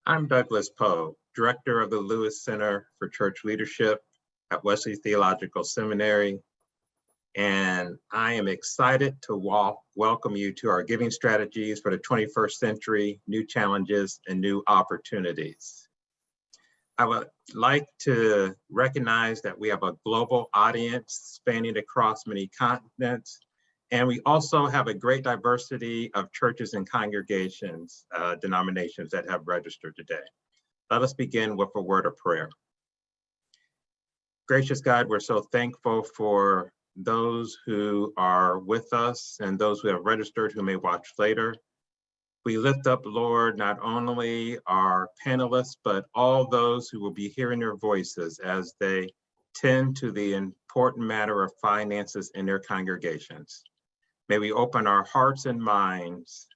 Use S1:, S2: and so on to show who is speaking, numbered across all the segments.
S1: I'm Douglas Poe, Director of the Lewis Center for Church Leadership at Wesley Theological Seminary, and I am excited to welcome you to our Giving Strategies for the 21st Century, New Challenges and New Opportunities. I would like to recognize that we have a global audience spanning across many continents, and we also have a great diversity of churches and congregations, denominations that have registered today. Let us begin with a word of prayer. Gracious God, we're so thankful for those who are with us and those who have registered who may watch later. We lift up, Lord, not only our panelists, but all those who will be hearing their voices as they tend to the important matter of finances in their congregations. May we open our hearts and minds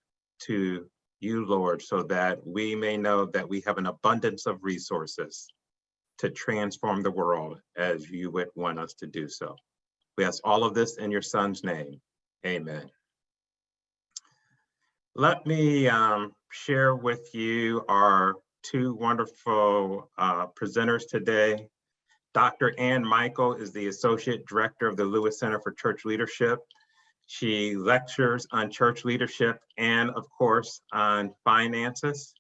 S1: to you, Lord, so that we may know that we have an abundance of resources to transform the world as you would want us to do so. We ask all of this in your Son's name. Amen. Let me share with you our two wonderful presenters today. Dr. Ann Michel is the Associate Director of the Lewis Center for Church Leadership. She lectures on church leadership and, of course, on finances.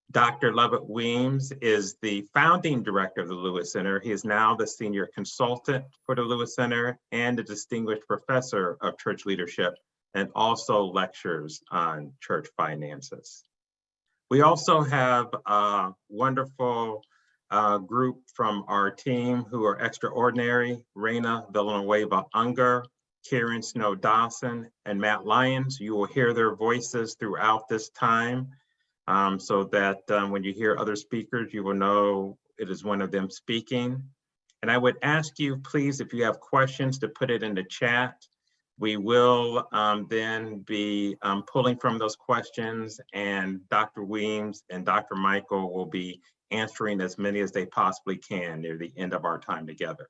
S1: Dr. Lovett Weems is the founding director of the Lewis Center. He is now the senior consultant for the Lewis Center and a distinguished professor of church leadership, and also lectures on church finances. We also have a wonderful group from our team who are extraordinary: Raina Villanueva Unger, Karen Snow Dawson, and Matt Lyons. You will hear their voices throughout this time so that when you hear other speakers, you will know it is one of them speaking. And I would ask you, please, if you have questions, to put it in the chat. We will then be pulling from those questions, and Dr. Weems and Dr. Michel will be answering as many as they possibly can near the end of our time together.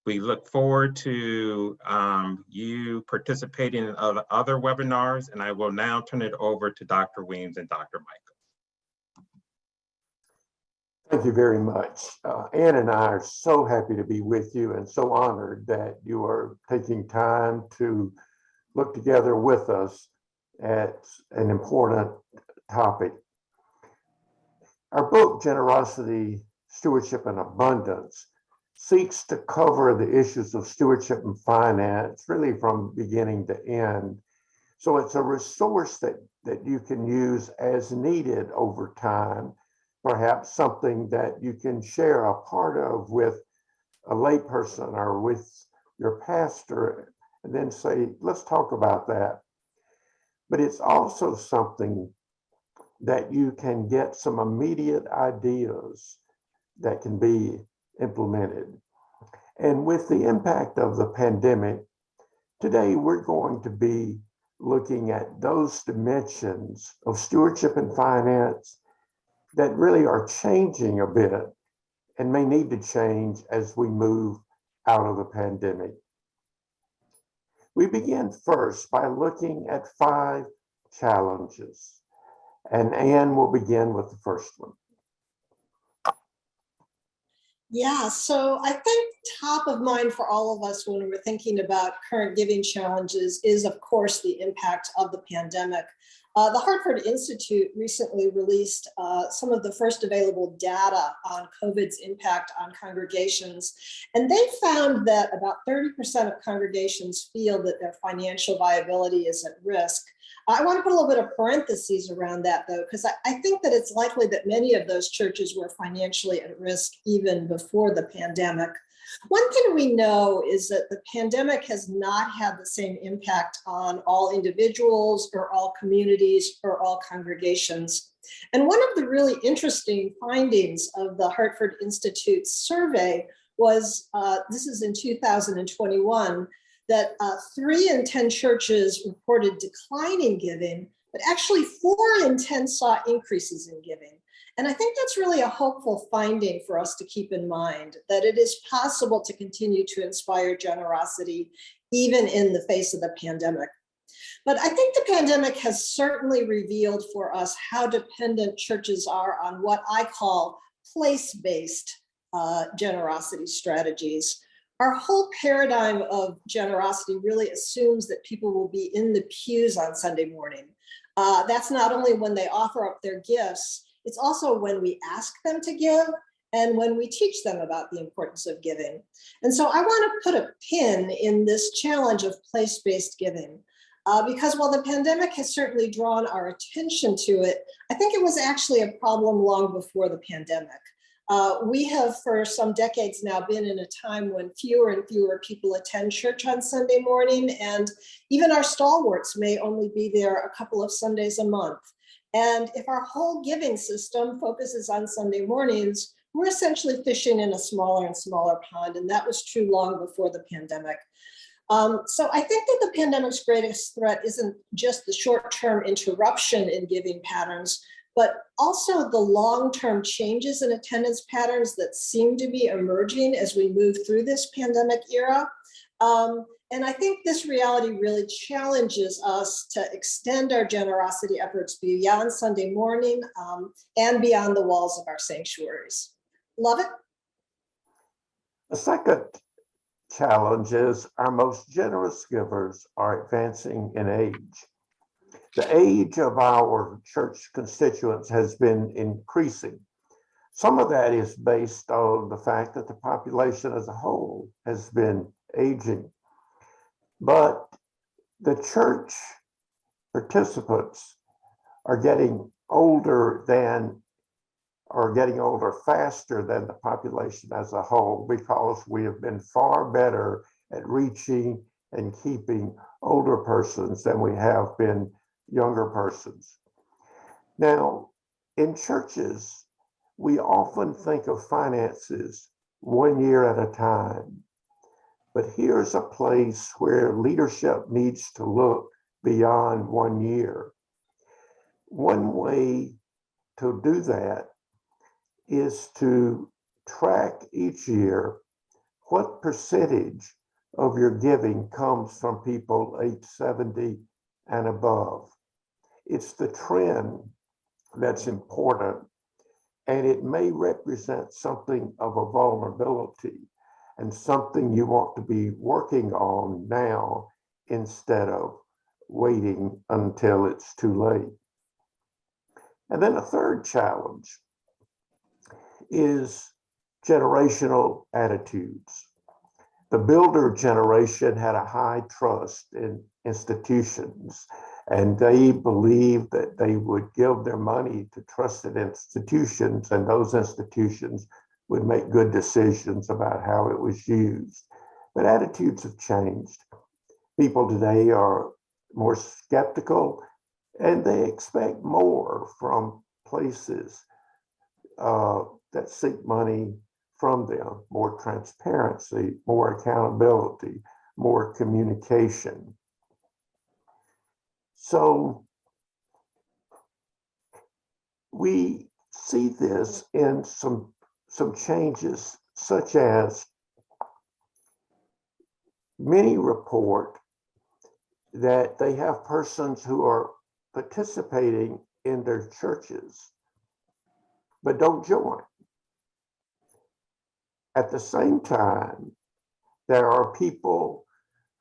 S1: We look forward to you participating in other webinars, and I will now turn it over to Dr. Weems and Dr. Michel.
S2: Thank you very much. Ann and I are so happy to be with you and so honored that you are taking time to look together with us at an important topic. Our book, Generosity, Stewardship, and Abundance, seeks to cover the issues of stewardship and finance, really from beginning to end. So it's a resource that you can use as needed over time, perhaps something that you can share a part of with a layperson or with your pastor, and then say, let's talk about that. But it's also something that you can get some immediate ideas that can be implemented. And with the impact of the pandemic, today we're going to be looking at those dimensions of stewardship and finance that really are changing a bit and may need to change as we move out of the pandemic. We begin first by looking at 5 challenges, and Ann will begin with the first one.
S3: Yeah, so I think top of mind for all of us when we're thinking about current giving challenges is, of course, the impact of the pandemic. The Hartford Institute recently released some of the first available data on COVID's impact on congregations, and they found that about 30% of congregations feel that their financial viability is at risk. I want to put a little bit of parentheses around that, though, because I think that it's likely that many of those churches were financially at risk even before the pandemic. One thing we know is that the pandemic has not had the same impact on all individuals or all communities or all congregations. And one of the really interesting findings of the Hartford Institute's survey was, this is in 2021, that 3 in 10 churches reported declining giving, but actually 4 in 10 saw increases in giving. And I think that's really a hopeful finding for us to keep in mind, that it is possible to continue to inspire generosity even in the face of the pandemic. But I think the pandemic has certainly revealed for us how dependent churches are on what I call place-based generosity strategies. Our whole paradigm of generosity really assumes that people will be in the pews on Sunday morning. That's not only when they offer up their gifts, it's also when we ask them to give and when we teach them about the importance of giving. And so I want to put a pin in this challenge of place-based giving. Because while the pandemic has certainly drawn our attention to it, I think it was actually a problem long before the pandemic. We have for some decades now been in a time when fewer and fewer people attend church on Sunday morning, and even our stalwarts may only be there a couple of Sundays a month. And if our whole giving system focuses on Sunday mornings, we're essentially fishing in a smaller and smaller pond, and that was true long before the pandemic. So I think that the pandemic's greatest threat isn't just the short-term interruption in giving patterns, but also the long-term changes in attendance patterns that seem to be emerging as we move through this pandemic era. And I think this reality really challenges us to extend our generosity efforts beyond Sunday morning and beyond the walls of our sanctuaries. Lovett?
S2: The second challenge is our most generous givers are advancing in age. The age of our church constituents has been increasing. Some of that is based on the fact that the population as a whole has been aging. But the church participants are getting older faster than the population as a whole, because we have been far better at reaching and keeping older persons than we have been younger persons. Now, in churches, we often think of finances 1 year at a time, but here's a place where leadership needs to look beyond 1 year. One way to do that is to track each year what percentage of your giving comes from people age 70 and above. It's the trend that's important, and it may represent something of a vulnerability and something you want to be working on now instead of waiting until it's too late. And then a third challenge is generational attitudes. The builder generation had a high trust in institutions, and they believed that they would give their money to trusted institutions, and those institutions would make good decisions about how it was used. But attitudes have changed. People today are more skeptical, and they expect more from places that seek money from them, more transparency, more accountability, more communication. So we see this in some changes, such as many report that they have persons who are participating in their churches but don't join. At the same time, there are people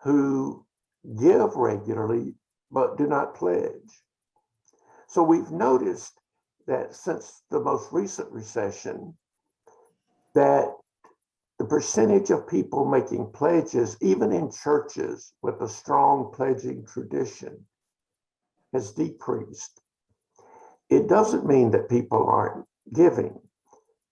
S2: who give regularly but do not pledge. So we've noticed that since the most recent recession, that the percentage of people making pledges, even in churches with a strong pledging tradition, has decreased. It doesn't mean that people aren't giving,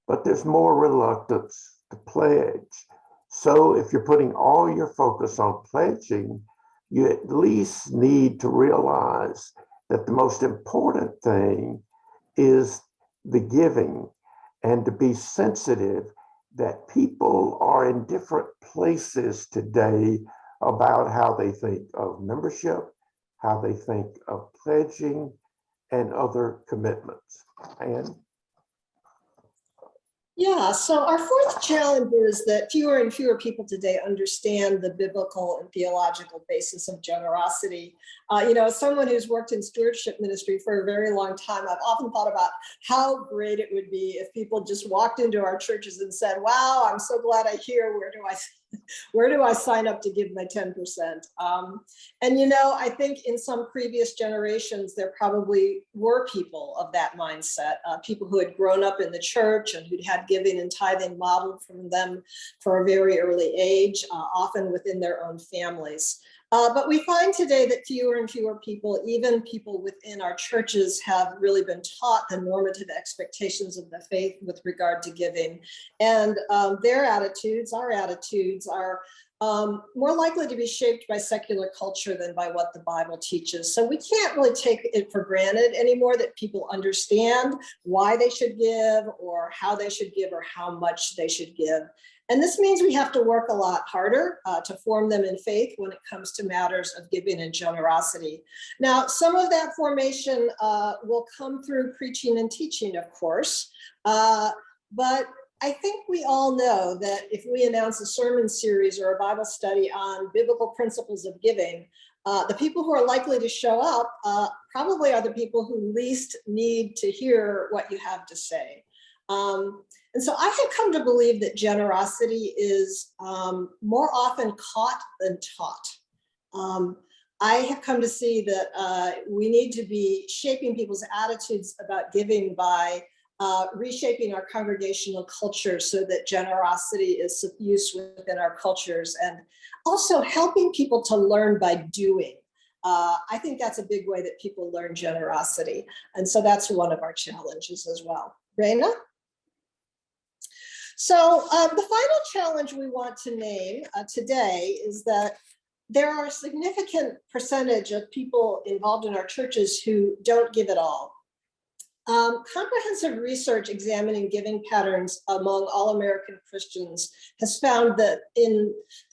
S2: but there's more reluctance to pledge. So if you're putting all your focus on pledging, you at least need to realize that the most important thing is the giving, and to be sensitive that people are in different places today about how they think of membership, how they think of pledging, and other commitments. And
S3: Yeah, so our fourth challenge is that fewer and fewer people today understand the biblical and theological basis of generosity. As someone who's worked in stewardship ministry for a very long time, I've often thought about how great it would be if people just walked into our churches and said, wow, I'm so glad I'm here. Where do I sign up to give my 10%? I think in some previous generations, there probably were people of that mindset, people who had grown up in the church and who'd had giving and tithing modeled from them for a very early age, often within their own families. But we find today that fewer and fewer people, even people within our churches, have really been taught the normative expectations of the faith with regard to giving. And their attitudes, our attitudes, are more likely to be shaped by secular culture than by what the Bible teaches. So we can't really take it for granted anymore that people understand why they should give or how they should give or how much they should give. And this means we have to work a lot harder to form them in faith when it comes to matters of giving and generosity. Now, some of that formation will come through preaching and teaching, of course, but I think we all know that if we announce a sermon series or a Bible study on biblical principles of giving, the people who are likely to show up probably are the people who least need to hear what you have to say. And so I have come to believe that generosity is more often caught than taught. I have come to see that we need to be shaping people's attitudes about giving by reshaping our congregational culture so that generosity is suffused within our cultures, and also helping people to learn by doing. I think that's a big way that people learn generosity. And so that's one of our challenges as well. Raina? So the final challenge we want to name today is that there are a significant percentage of people involved in our churches who don't give at all. Comprehensive research examining giving patterns among all American Christians has found that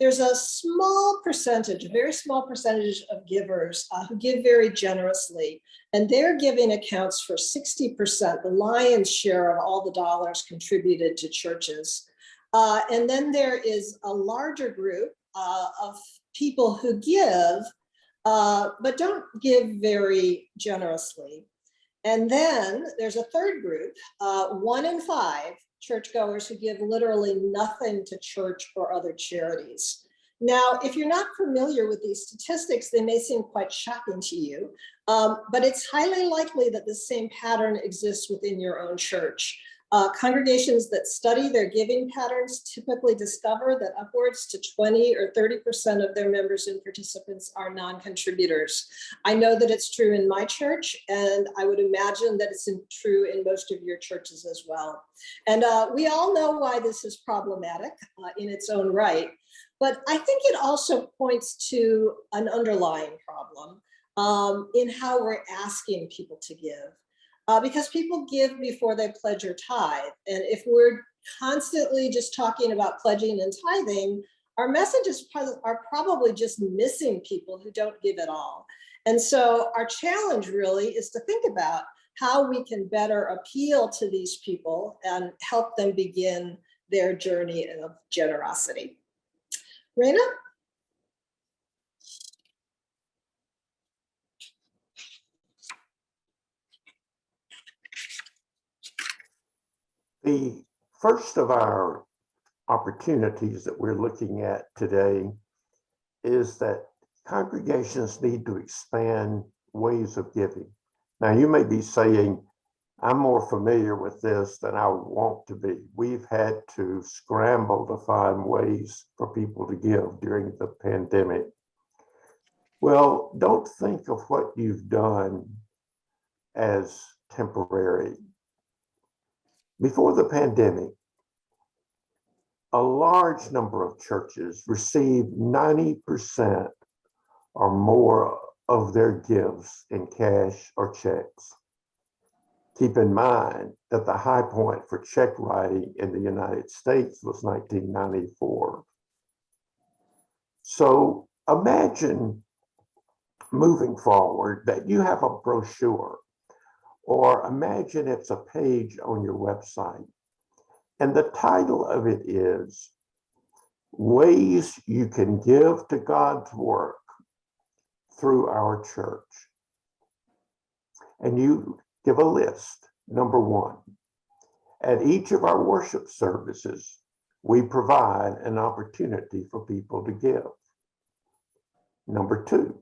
S3: there's a small percentage, a very small percentage of givers who give very generously, and their giving accounts for 60%, the lion's share of all the dollars contributed to churches. And then there is a larger group of people who give, but don't give very generously. And then there's a third group, 1 in 5 churchgoers who give literally nothing to church or other charities. Now, if you're not familiar with these statistics, they may seem quite shocking to you, but it's highly likely that the same pattern exists within your own church. Congregations that study their giving patterns typically discover that upwards to 20 or 30% of their members and participants are non-contributors. I know that it's true in my church, and I would imagine that it's true in most of your churches as well. And we all know why this is problematic in its own right, but I think it also points to an underlying problem in how we're asking people to give. Because people give before they pledge or tithe. And if we're constantly just talking about pledging and tithing, our messages are probably just missing people who don't give at all. And so our challenge really is to think about how we can better appeal to these people and help them begin their journey of generosity. Raina?
S2: The first of our opportunities that we're looking at today is that congregations need to expand ways of giving. Now, you may be saying, I'm more familiar with this than I want to be. We've had to scramble to find ways for people to give during the pandemic. Well, don't think of what you've done as temporary. Before the pandemic, a large number of churches received 90% or more of their gifts in cash or checks. Keep in mind that the high point for check writing in the United States was 1994. So imagine moving forward that you have a brochure, or imagine it's a page on your website, And the title of it is Ways You Can Give to God's Work Through Our Church. And you give a list. Number one, at each of our worship services, we provide an opportunity for people to give. Number two,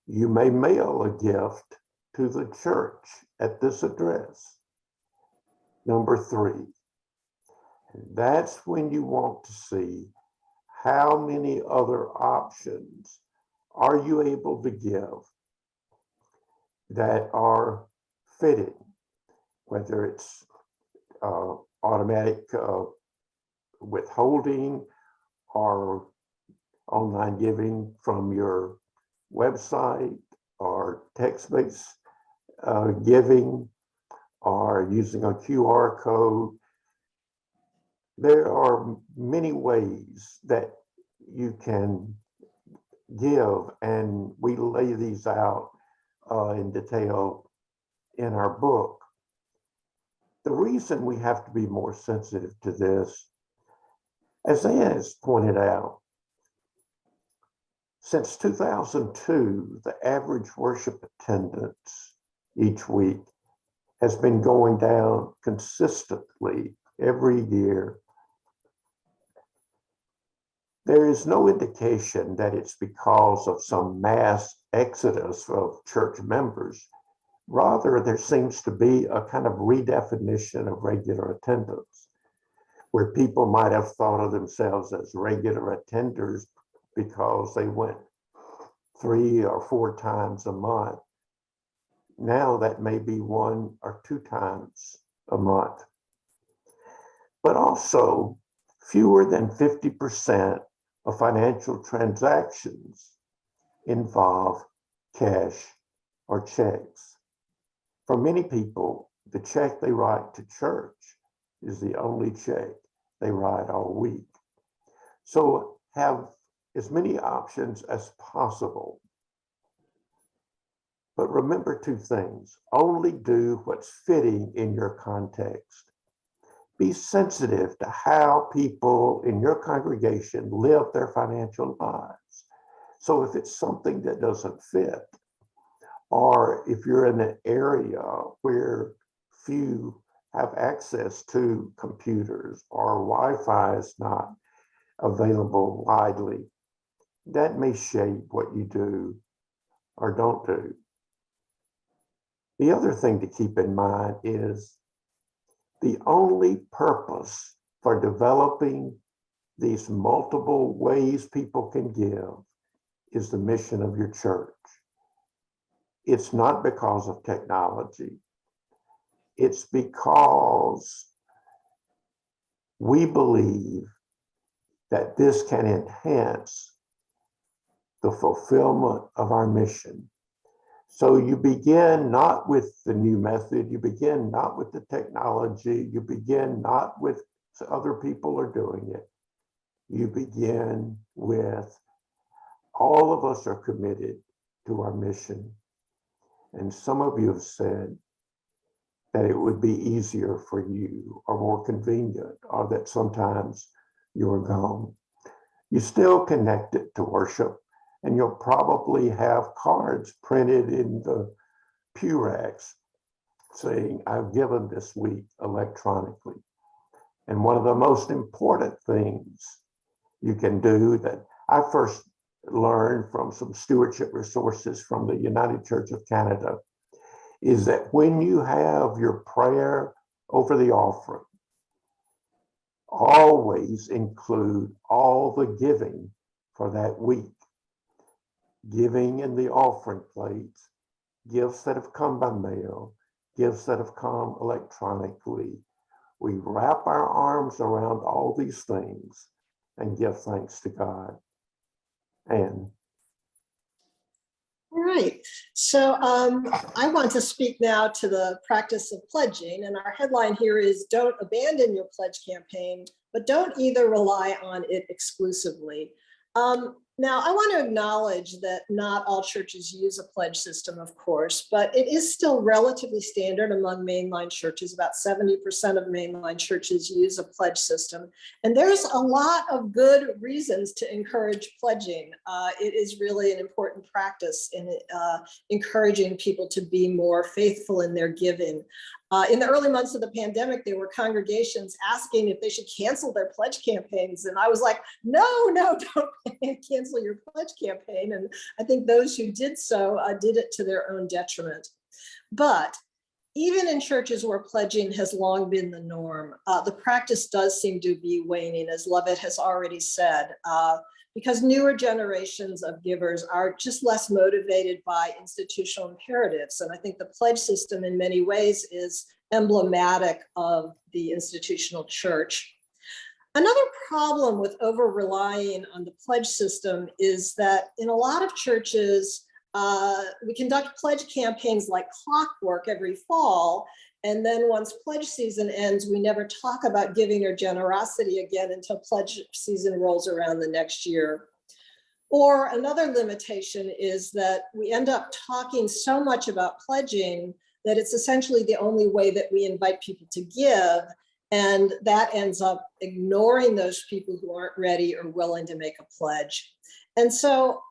S2: you may mail a gift to the church at this address. Number three, that's when you want to see how many other options are you able to give that are fitting, whether it's automatic withholding or online giving from your website or text-based giving or using a QR code. There are many ways that you can give, and we lay these out in detail in our book. The reason we have to be more sensitive to this, as Ann has pointed out, since 2002, the average worship attendance each week has been going down consistently every year. There is no indication that it's because of some mass exodus of church members. Rather, there seems to be a kind of redefinition of regular attendance, where people might have thought of themselves as regular attenders because they went 3 or 4 times a month. Now that may be 1 or 2 times a month. But also, fewer than 50% of financial transactions involve cash or checks. For many people, the check they write to church is the only check they write all week. So have as many options as possible. But remember 2 things. Only do what's fitting in your context. Be sensitive to how people in your congregation live their financial lives. So if it's something that doesn't fit, or if you're in an area where few have access to computers or Wi-Fi is not available widely, that may shape what you do or don't do. The other thing to keep in mind is the only purpose for developing these multiple ways people can give is the mission of your church. It's not because of technology. It's because we believe that this can enhance the fulfillment of our mission. So you begin not with the new method, you begin not with the technology, you begin not with other people are doing it. You begin with all of us are committed to our mission. And some of you have said that it would be easier for you or more convenient, or that sometimes you're gone. You still connect it to worship, and you'll probably have cards printed in the pew racks saying, I've given this week electronically. And one of the most important things you can do that I first learned from some stewardship resources from the United Church of Canada is that when you have your prayer over the offering, always include all the giving for that week. Giving in the offering plates, gifts that have come by mail, gifts that have come electronically. We wrap our arms around all these things and give thanks to God. And
S3: all right, so I want to speak now to the practice of pledging, and our headline here is don't abandon your pledge campaign, but don't either rely on it exclusively. Now, I want to acknowledge that not all churches use a pledge system, of course, but it is still relatively standard among mainline churches. About 70% of mainline churches use a pledge system. And there's a lot of good reasons to encourage pledging. It is really an important practice in encouraging people to be more faithful in their giving. In the early months of the pandemic, there were congregations asking if they should cancel their pledge campaigns. And I was like, no, don't cancel your pledge campaign. And I think those who did so did it to their own detriment. But even in churches where pledging has long been the norm, the practice does seem to be waning, as Lovett has already said, because newer generations of givers are just less motivated by institutional imperatives. And I think the pledge system in many ways is emblematic of the institutional church. Another problem with over-relying on the pledge system is that in a lot of churches, we conduct pledge campaigns like clockwork every fall. And then once pledge season ends, we never talk about giving or generosity again until pledge season rolls around the next year. Or another limitation is that we end up talking so much about pledging that it's essentially the only way that we invite people to give. And that ends up ignoring those people who aren't ready or willing to make a pledge. And so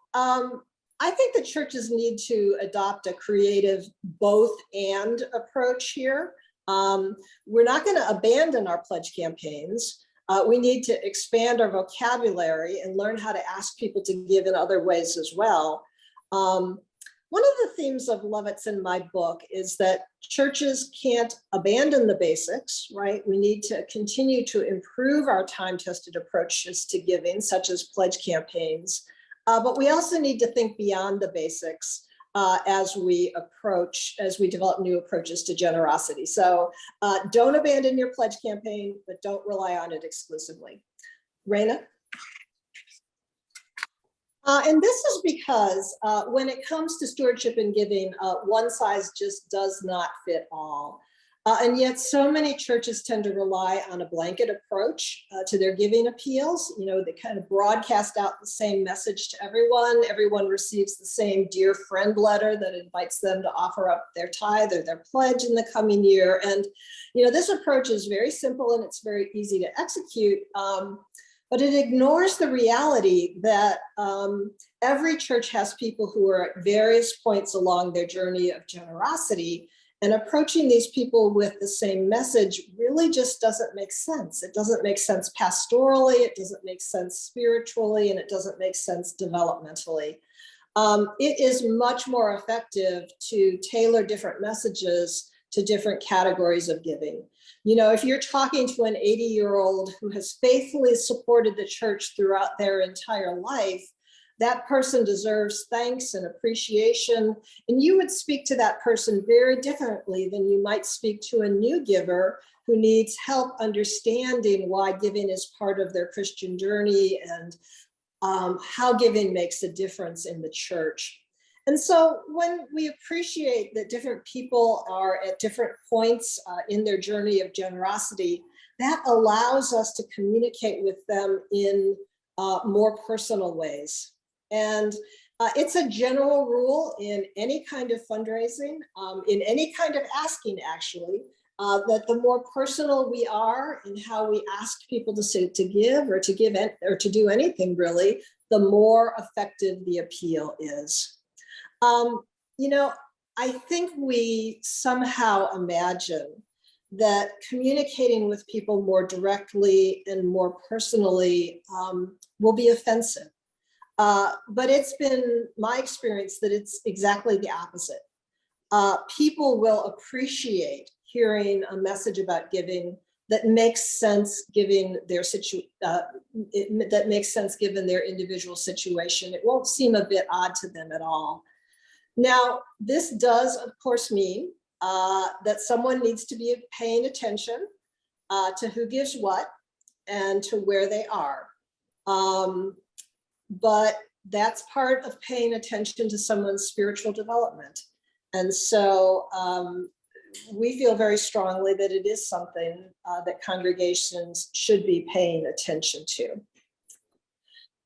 S3: I think the churches need to adopt a creative both and approach here. We're not going to abandon our pledge campaigns. We need to expand our vocabulary and learn how to ask people to give in other ways as well. One of the themes of Lovett's in my book is that churches can't abandon the basics, right? We need to continue to improve our time-tested approaches to giving, such as pledge campaigns. But we also need to think beyond the basics as we develop new approaches to generosity. So don't abandon your pledge campaign, but don't rely on it exclusively. Raina? And this is because when it comes to stewardship and giving, one size just does not fit all. And yet so many churches tend to rely on a blanket approach to their giving appeals. You know, they kind of broadcast out the same message to everyone. Everyone receives the same dear friend letter that invites them to offer up their tithe or their pledge in the coming year. And, you know, this approach is very simple and it's very easy to execute. But it ignores the reality that every church has people who are at various points along their journey of generosity. And approaching these people with the same message really just doesn't make sense. It doesn't make sense pastorally, it doesn't make sense spiritually, and it doesn't make sense developmentally. It is much more effective to tailor different messages to different categories of giving. You know, if you're talking to an 80-year-old who has faithfully supported the church throughout their entire life, that person deserves thanks and appreciation. And you would speak to that person very differently than you might speak to a new giver who needs help understanding why giving is part of their Christian journey and how giving makes a difference in the church. And so when we appreciate that different people are at different points in their journey of generosity, that allows us to communicate with them in more personal ways. And it's a general rule in any kind of fundraising, in any kind of asking actually, that the more personal we are in how we ask people to give or to do anything really, the more effective the appeal is. You know, I think we somehow imagine that communicating with people more directly and more personally will be offensive. But it's been my experience that it's exactly the opposite. People will appreciate hearing a message about giving that makes sense given their that makes sense given their individual situation. It won't seem a bit odd to them at all. Now, this does, of course, mean that someone needs to be paying attention to who gives what and to where they are. But that's part of paying attention to someone's spiritual development. And so we feel very strongly that it is something that congregations should be paying attention to.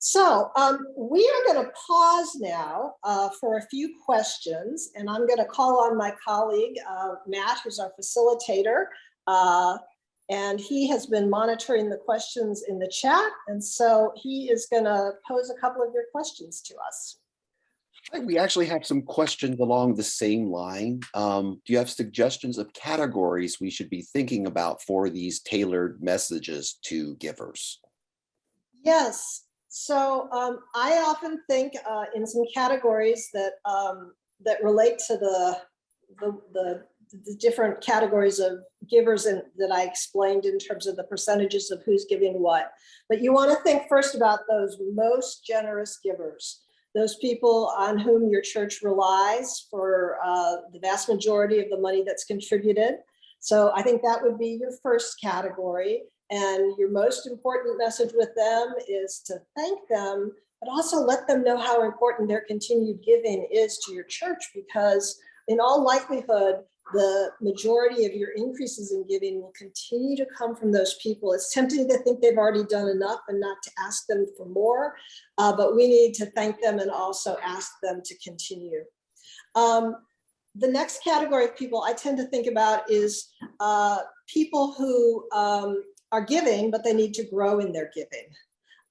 S3: So we are going to pause now for a few questions, and I'm going to call on my colleague, Matt, who's our facilitator, and he has been monitoring the questions in the chat, and so he is going to pose a couple of your questions to us.
S4: We actually have some questions along the same line. Do you have suggestions of categories we should be thinking about for these tailored messages to givers?
S3: Yes. So I often think in some categories that that relate to the different categories of givers that I explained in terms of the percentages of who's giving what. But you want to think first about those most generous givers, those people on whom your church relies for the vast majority of the money that's contributed. So I think that would be your first category. And your most important message with them is to thank them, but also let them know how important their continued giving is to your church, because in all likelihood, the majority of your increases in giving will continue to come from those people. It's tempting to think they've already done enough and not to ask them for more, but we need to thank them and also ask them to continue. The next category of people I tend to think about is people who are giving, but they need to grow in their giving.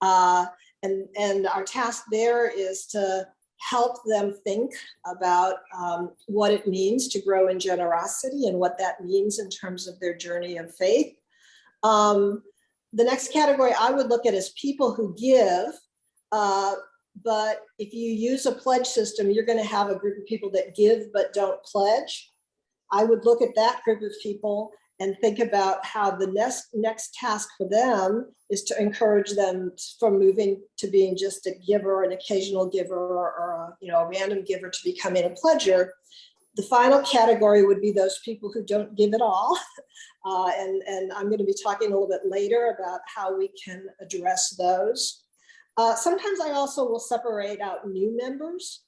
S3: And our task there is to help them think about what it means to grow in generosity and what that means in terms of their journey of faith. The next category I would look at is people who give, but if you use a pledge system, you're going to have a group of people that give but don't pledge. I would look at that group of people and think about how the next task for them is to encourage them from moving to being just a giver, an occasional giver, or a random giver, to becoming a pledger. The final category would be those people who don't give at all. And I'm going to be talking a little bit later about how we can address those. Sometimes I also will separate out new members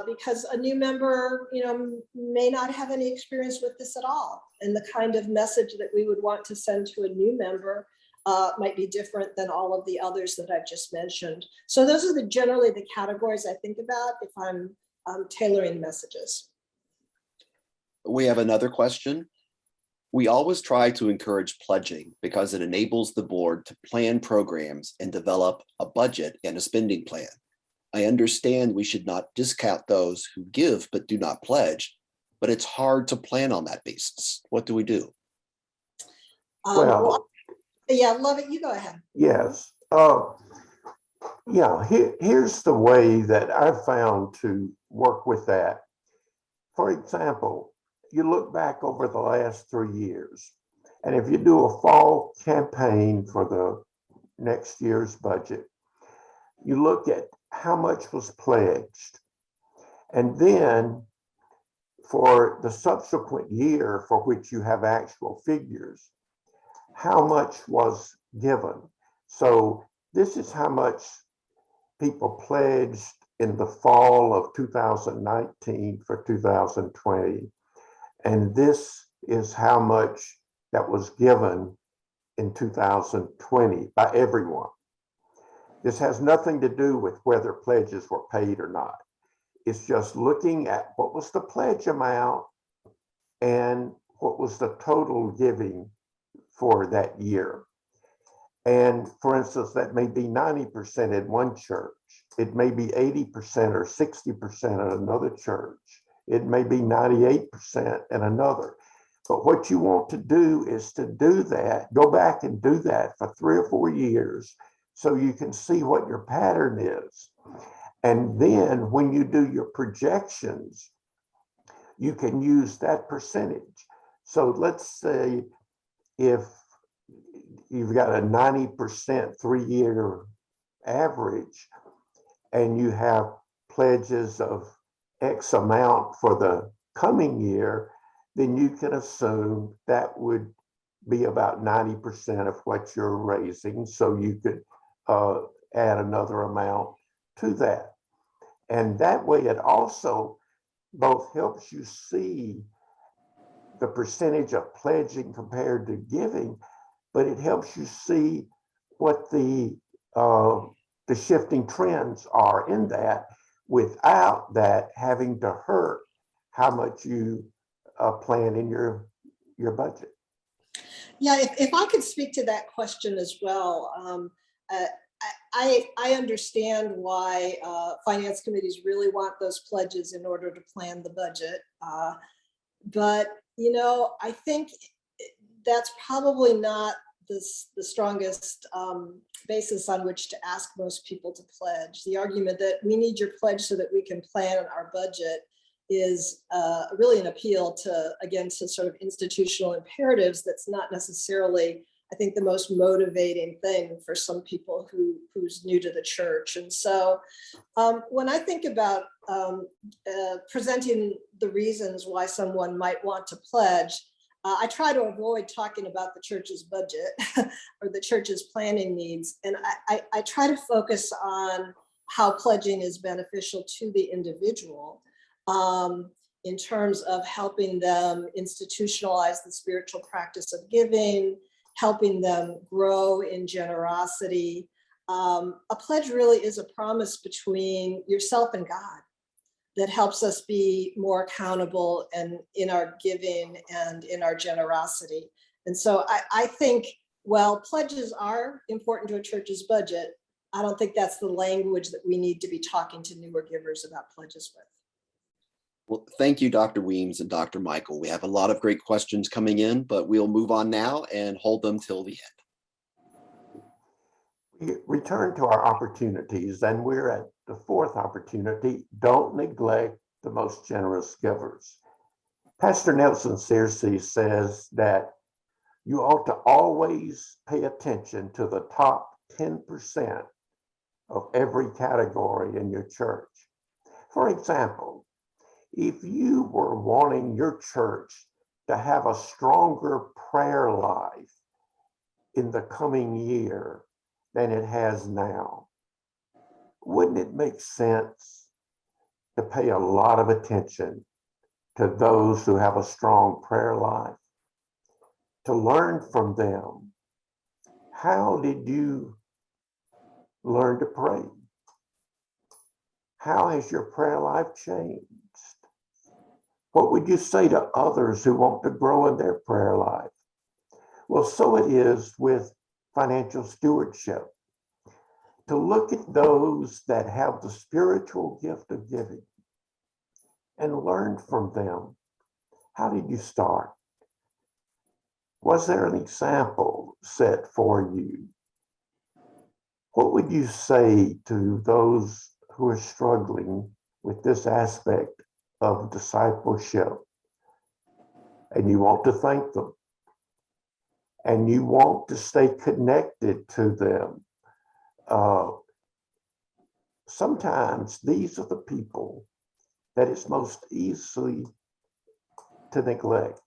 S3: because a new member, may not have any experience with this at all. And the kind of message that we would want to send to a new member might be different than all of the others that I've just mentioned. So those are generally the categories I think about if I'm tailoring messages.
S4: We have another question. We always try to encourage pledging because it enables the board to plan programs and develop a budget and a spending plan. I understand we should not discount those who give but do not pledge, but it's hard to plan on that basis. What do we do?
S3: Yeah, Lovett, you go ahead.
S2: Yes. Here's the way that I've found to work with that. For example, you look back over the last 3 years, and if you do a fall campaign for the next year's budget, you look at how much was pledged, and then for the subsequent year for which you have actual figures, how much was given. So this is how much people pledged in the fall of 2019 for 2020. And this is how much that was given in 2020 by everyone. This has nothing to do with whether pledges were paid or not. It's just looking at what was the pledge amount and what was the total giving for that year. And for instance, that may be 90% in one church. It may be 80% or 60% at another church. It may be 98% in another. But what you want to do is to do that, go back and do that for 3 or 4 years so you can see what your pattern is. And then when you do your projections, you can use that percentage. So let's say if you've got a 90% 3-year average and you have pledges of X amount for the coming year, then you can assume that would be about 90% of what you're raising. So you could add another amount to that. And that way it also both helps you see the percentage of pledging compared to giving, but it helps you see what the the shifting trends are in that without that having to hurt how much you plan in your budget.
S3: Yeah, if I could speak to that question as well. I understand why finance committees really want those pledges in order to plan the budget. But, I think that's probably not the strongest basis on which to ask most people to pledge. The argument that we need your pledge so that we can plan our budget is really an appeal to sort of institutional imperatives. That's not necessarily, I think, the most motivating thing for some people who's new to the church. And so when I think about presenting the reasons why someone might want to pledge, I try to avoid talking about the church's budget or the church's planning needs. And I try to focus on how pledging is beneficial to the individual in terms of helping them institutionalize the spiritual practice of giving, helping them grow in generosity. A pledge really is a promise between yourself and God that helps us be more accountable and in our giving and in our generosity. And so I think, while pledges are important to a church's budget, I don't think that's the language that we need to be talking to newer givers about pledges with.
S4: Well, thank you, Dr. Weems and Dr. Michel. We have a lot of great questions coming in, but we'll move on now and hold them till the end.
S2: We return to our opportunities, and we're at the fourth opportunity. Don't neglect the most generous givers. Pastor Nelson Searcy says that you ought to always pay attention to the top 10% of every category in your church. For example, if you were wanting your church to have a stronger prayer life in the coming year than it has now, wouldn't it make sense to pay a lot of attention to those who have a strong prayer life, to learn from them? How did you learn to pray? How has your prayer life changed? What would you say to others who want to grow in their prayer life? Well, so it is with financial stewardship. To look at those that have the spiritual gift of giving and learn from them. How did you start? Was there an example set for you? What would you say to those who are struggling with this aspect of discipleship? And you want to thank them, and you want to stay connected to them. Sometimes these are the people that it's most easy to neglect.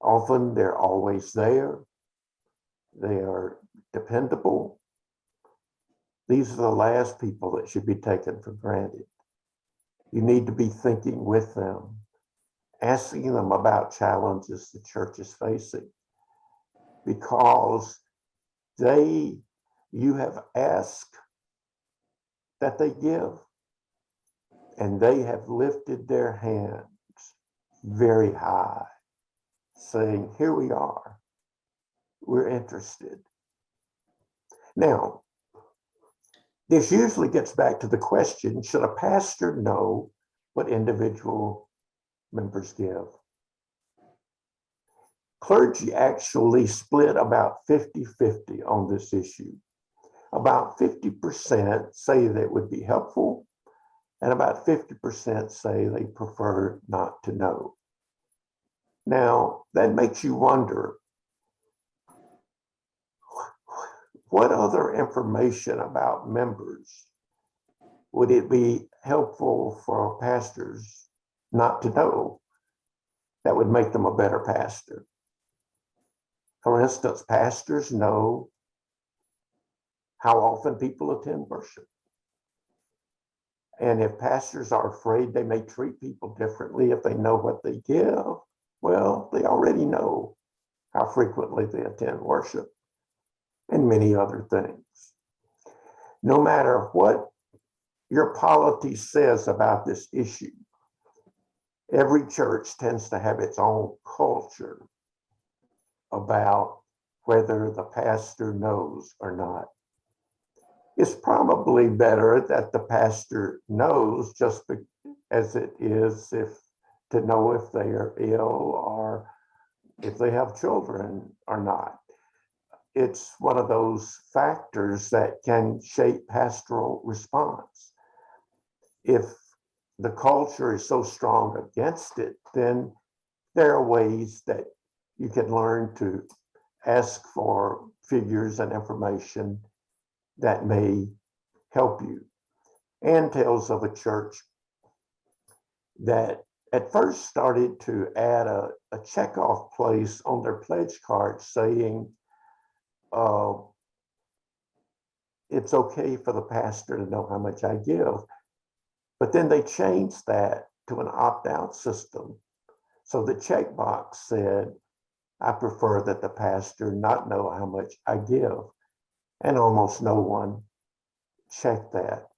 S2: Often they're always there. They are dependable. These are the last people that should be taken for granted. You need to be thinking with them, asking them about challenges the church is facing, because you have asked that they give, and they have lifted their hands very high, saying, here we are, we're interested. Now, this usually gets back to the question, should a pastor know what individual members give? Clergy actually split about 50-50 on this issue. About 50% say that it would be helpful, and about 50% say they prefer not to know. Now, that makes you wonder, what other information about members would it be helpful for pastors not to know that would make them a better pastor? For instance, pastors know how often people attend worship. And if pastors are afraid they may treat people differently if they know what they give, well, they already know how frequently they attend worship and many other things. no matter what your polity says about this issue, every church tends to have its own culture about whether the pastor knows or not. It's probably better that the pastor knows just as it is to know if they are ill or if they have children or not. It's one of those factors that can shape pastoral response. If the culture is so strong against it, then there are ways that you can learn to ask for figures and information that may help you. Anne tells of a church that at first started to add a checkoff place on their pledge card saying, it's okay for the pastor to know how much I give. But then they changed that to an opt-out system. So the checkbox said, I prefer that the pastor not know how much I give. And almost no one checked that.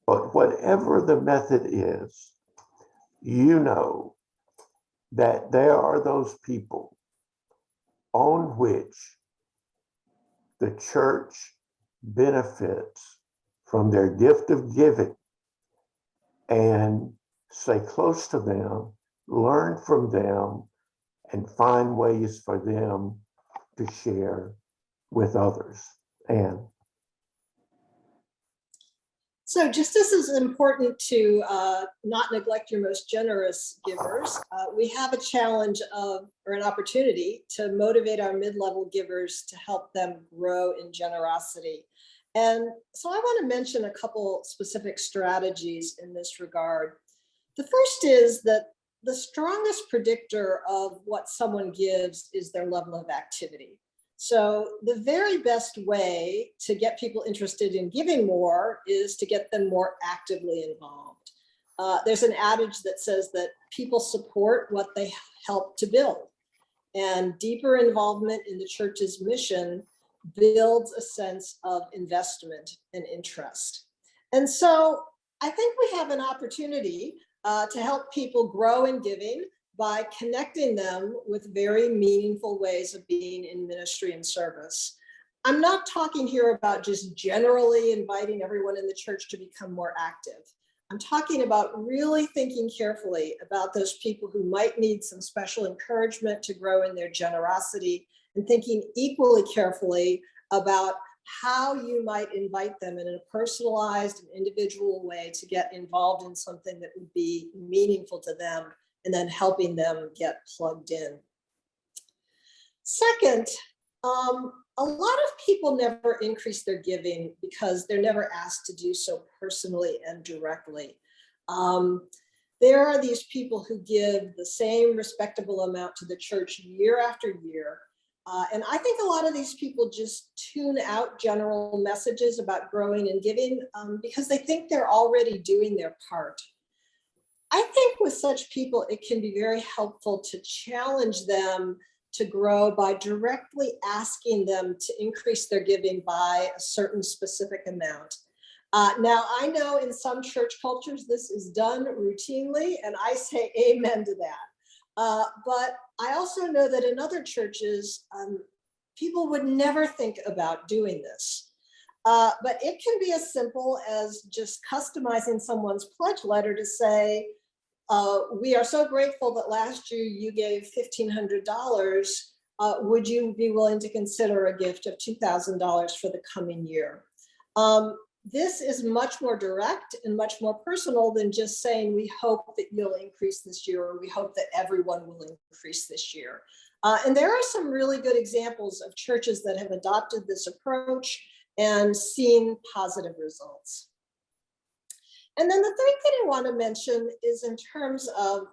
S2: But whatever the method is, you know that there are those people on which the church benefits from their gift of giving, and stay close to them, learn from them, and find ways for them to share with others. And
S3: so just as it's important to not neglect your most generous givers, we have a challenge or an opportunity to motivate our mid-level givers to help them grow in generosity. And so I want to mention a couple specific strategies in this regard. The first is that the strongest predictor of what someone gives is their level of activity. So the very best way to get people interested in giving more is to get them more actively involved. There's an adage that says that people support what they help to build, and deeper involvement in the church's mission builds a sense of investment and interest. And so I think we have an opportunity to help people grow in giving by connecting them with very meaningful ways of being in ministry and service. I'm not talking here about just generally inviting everyone in the church to become more active. I'm talking about really thinking carefully about those people who might need some special encouragement to grow in their generosity, and thinking equally carefully about how you might invite them in a personalized and individual way to get involved in something that would be meaningful to them, and then helping them get plugged in. Second, a lot of people never increase their giving because they're never asked to do so personally and directly. There are these people who give the same respectable amount to the church year after year. And I think a lot of these people just tune out general messages about growing and giving because they think they're already doing their part. I think with such people, it can be very helpful to challenge them to grow by directly asking them to increase their giving by a certain specific amount. Now, I know in some church cultures, this is done routinely, and I say amen to that. But I also know that in other churches, people would never think about doing this. But it can be as simple as just customizing someone's pledge letter to say, we are so grateful that last year you gave $1,500. Would you be willing to consider a gift of $2,000 for the coming year? This is much more direct and much more personal than just saying, we hope that you'll increase this year, or we hope that everyone will increase this year. And there are some really good examples of churches that have adopted this approach and seen positive results. And then the third thing I want to mention is in terms of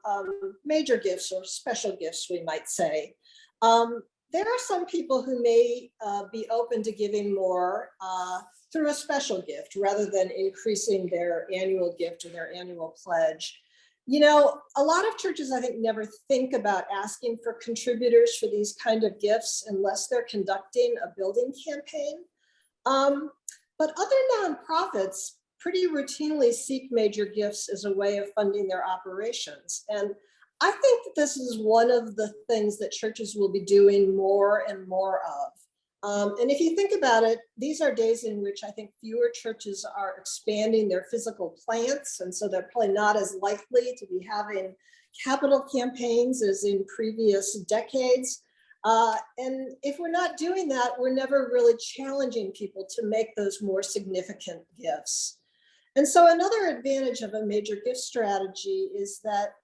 S3: major gifts or special gifts, we might say. There are some people who may be open to giving more through a special gift rather than increasing their annual gift or their annual pledge. You know, a lot of churches, I think, never think about asking for contributors for these kind of gifts unless they're conducting a building campaign. But other nonprofits pretty routinely seek major gifts as a way of funding their operations. And I think that this is one of the things that churches will be doing more and more of. And if you think about it, these are days in which I think fewer churches are expanding their physical plants. And so they're probably not as likely to be having capital campaigns as in previous decades. And if we're not doing that, we're never really challenging people to make those more significant gifts. And so another advantage of a major gift strategy is that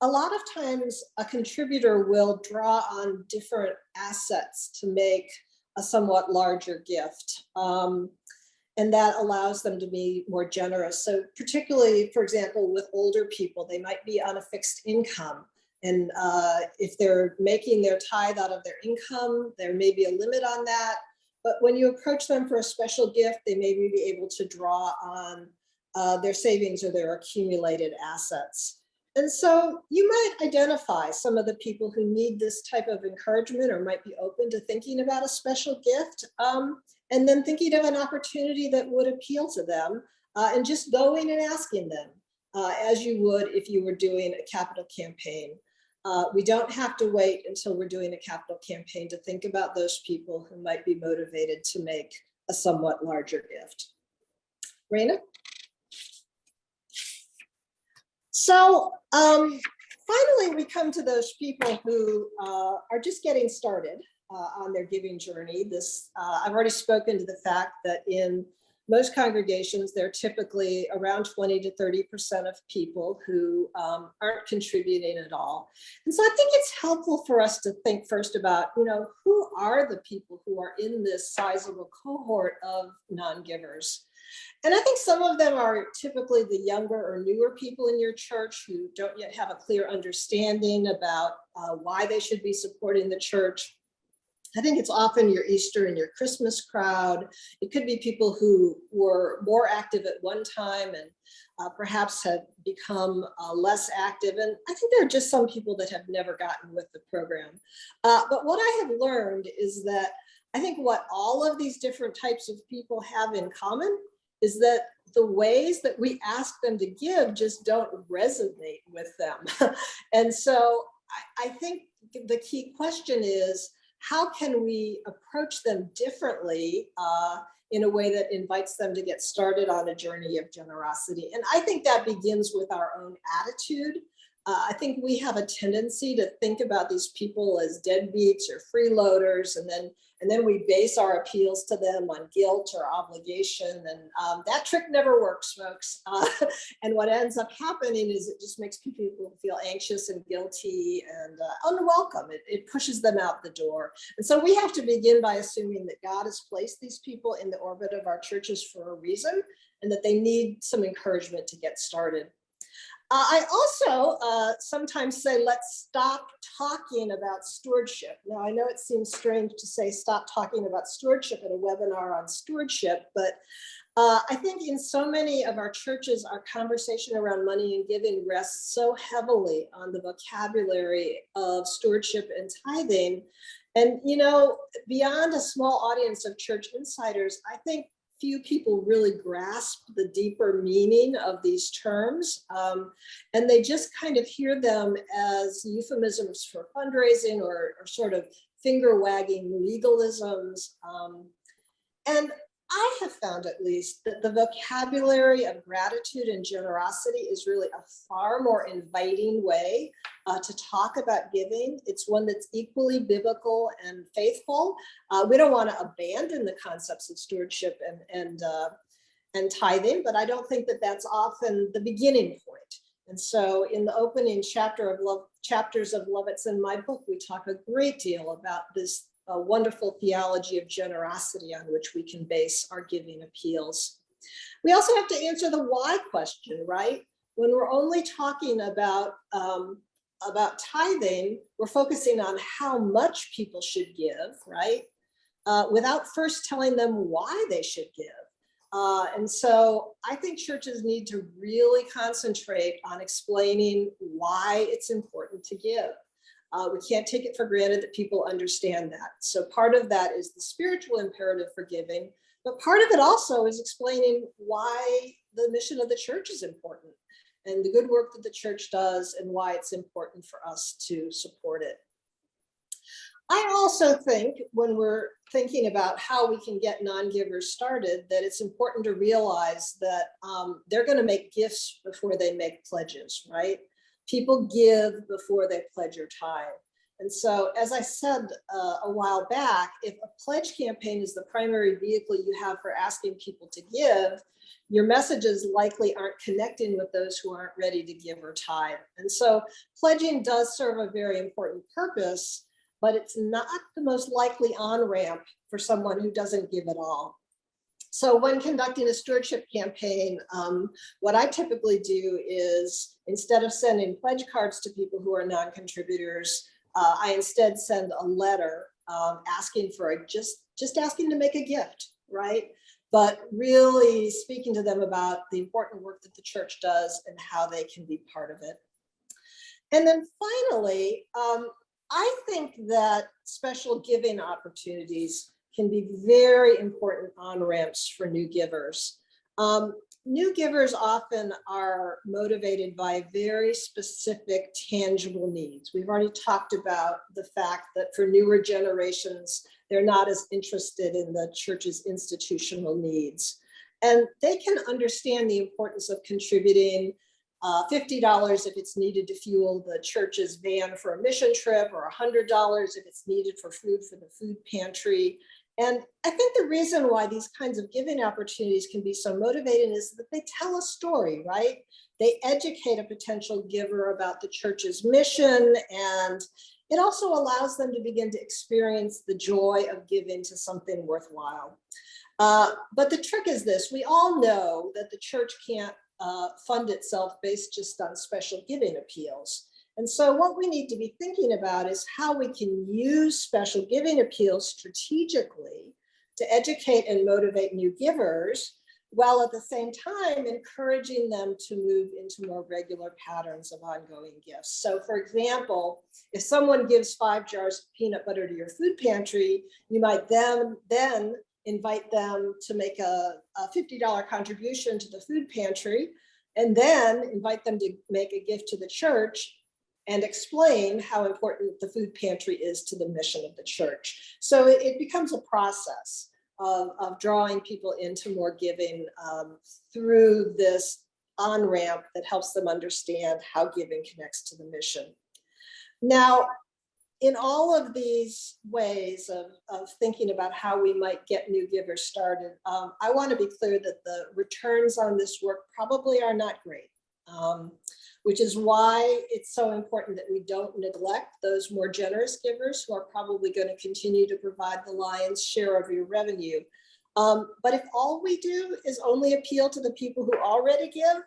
S3: a lot of times a contributor will draw on different assets to make a somewhat larger gift. And that allows them to be more generous. So particularly, for example, with older people, they might be on a fixed income. And if they're making their tithe out of their income, there may be a limit on that. But when you approach them for a special gift, they may be able to draw on their savings or their accumulated assets. And so you might identify some of the people who need this type of encouragement or might be open to thinking about a special gift, and then thinking of an opportunity that would appeal to them, and just going and asking them, as you would if you were doing a capital campaign. We don't have to wait until we're doing a capital campaign to think about those people who might be motivated to make a somewhat larger gift. Raina? So finally, we come to those people who are just getting started on their giving journey. I've already spoken to the fact that in most congregations, there are typically around 20 to 30% of people who aren't contributing at all. And so I think it's helpful for us to think first about, who are the people who are in this sizable cohort of non-givers? And I think some of them are typically the younger or newer people in your church who don't yet have a clear understanding about why they should be supporting the church. I think it's often your Easter and your Christmas crowd. It could be people who were more active at one time and perhaps have become less active. And I think there are just some people that have never gotten with the program. But what I have learned is that I think what all of these different types of people have in common is that the ways that we ask them to give just don't resonate with them. And so I think the key question is, how can we approach them differently in a way that invites them to get started on a journey of generosity? And I think that begins with our own attitude. I think we have a tendency to think about these people as deadbeats or freeloaders, and then we base our appeals to them on guilt or obligation, and that trick never works, folks. And what ends up happening is it just makes people feel anxious and guilty and unwelcome. It pushes them out the door. And so we have to begin by assuming that God has placed these people in the orbit of our churches for a reason, and that they need some encouragement to get started. I also sometimes say, let's stop talking about stewardship. Now, I know it seems strange to say stop talking about stewardship at a webinar on stewardship, but I think in so many of our churches, our conversation around money and giving rests so heavily on the vocabulary of stewardship and tithing. And, beyond a small audience of church insiders, I think few people really grasp the deeper meaning of these terms, and they just kind of hear them as euphemisms for fundraising or sort of finger-wagging legalisms. And I have found, at least, that the vocabulary of gratitude and generosity is really a far more inviting way to talk about giving. It's one that's equally biblical and faithful. We don't want to abandon the concepts of stewardship and tithing, but I don't think that that's often the beginning point. And so in the opening chapters of Lovett's in my book, we talk a great deal about this wonderful theology of generosity on which we can base our giving appeals. We also have to answer the why question, right? When we're only talking about tithing, we're focusing on how much people should give, right? Without first telling them why they should give. And so I think churches need to really concentrate on explaining why it's important to give. We can't take it for granted that people understand that. So part of that is the spiritual imperative for giving, But part of it also is explaining why the mission of the church is important and the good work that the church does and why it's important for us to support it. I also think when we're thinking about how we can get non-givers started, that it's important to realize that they're going to make gifts before they make pledges, right? People give before they pledge your time. And so, as I said a while back, if a pledge campaign is the primary vehicle you have for asking people to give, your messages likely aren't connecting with those who aren't ready to give or tithe. And so pledging does serve a very important purpose, but it's not the most likely on-ramp for someone who doesn't give at all. So when conducting a stewardship campaign, what I typically do is, instead of sending pledge cards to people who are non-contributors, I instead send a letter asking for just asking to make a gift, right? But really speaking to them about the important work that the church does and how they can be part of it. And then finally, I think that special giving opportunities can be very important on-ramps for new givers. New givers often are motivated by very specific, tangible needs. We've already talked about the fact that for newer generations, they're not as interested in the church's institutional needs. And they can understand the importance of contributing $50 if it's needed to fuel the church's van for a mission trip, or $100 if it's needed for food for the food pantry. And I think the reason why these kinds of giving opportunities can be so motivating is that they tell a story, right? They educate a potential giver about the church's mission, and it also allows them to begin to experience the joy of giving to something worthwhile. But the trick is this: we all know that the church can't fund itself based just on special giving appeals. And so what we need to be thinking about is how we can use special giving appeals strategically to educate and motivate new givers, while at the same time encouraging them to move into more regular patterns of ongoing gifts. So for example, if someone gives 5 jars of peanut butter to your food pantry, you might then invite them to make a $50 contribution to the food pantry, and then invite them to make a gift to the church and explain how important the food pantry is to the mission of the church. So it becomes a process of drawing people into more giving through this on-ramp that helps them understand how giving connects to the mission. Now, in all of these ways of thinking about how we might get new givers started, I want to be clear that the returns on this work probably are not great, which is why it's so important that we don't neglect those more generous givers who are probably going to continue to provide the lion's share of your revenue. But if all we do is only appeal to the people who already give,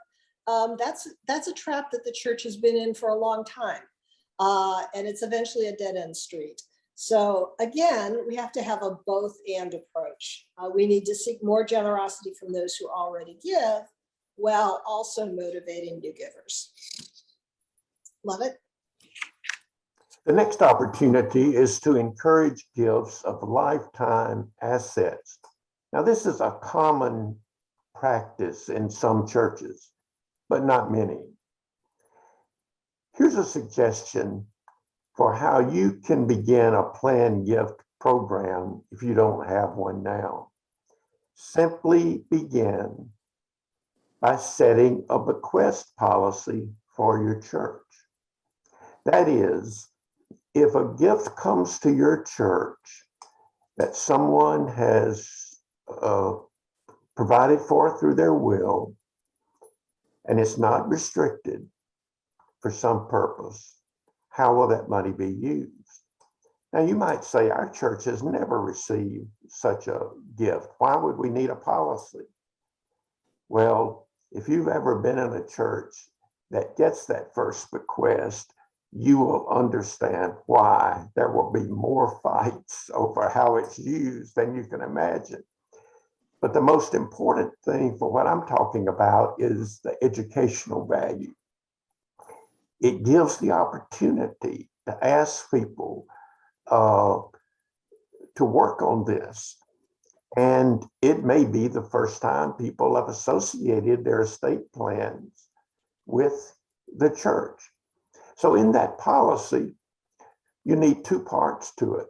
S3: that's a trap that the church has been in for a long time. And it's eventually a dead-end street. So again, we have to have a both-and approach. We need to seek more generosity from those who already give, while also motivating new givers. Lovett?
S2: The next opportunity is to encourage gifts of lifetime assets. Now, this is a common practice in some churches, but not many. Here's a suggestion for how you can begin a planned gift program if you don't have one now. Simply begin by setting a bequest policy for your church. That is, if a gift comes to your church that someone has provided for through their will, and it's not restricted for some purpose, how will that money be used? Now, you might say, our church has never received such a gift. Why would we need a policy? Well, if you've ever been in a church that gets that first bequest, you will understand why there will be more fights over how it's used than you can imagine. But the most important thing for what I'm talking about is the educational value. It gives the opportunity to ask people to work on this And it may be the first time people have associated their estate plans with the church. So in that policy, you need two parts to it.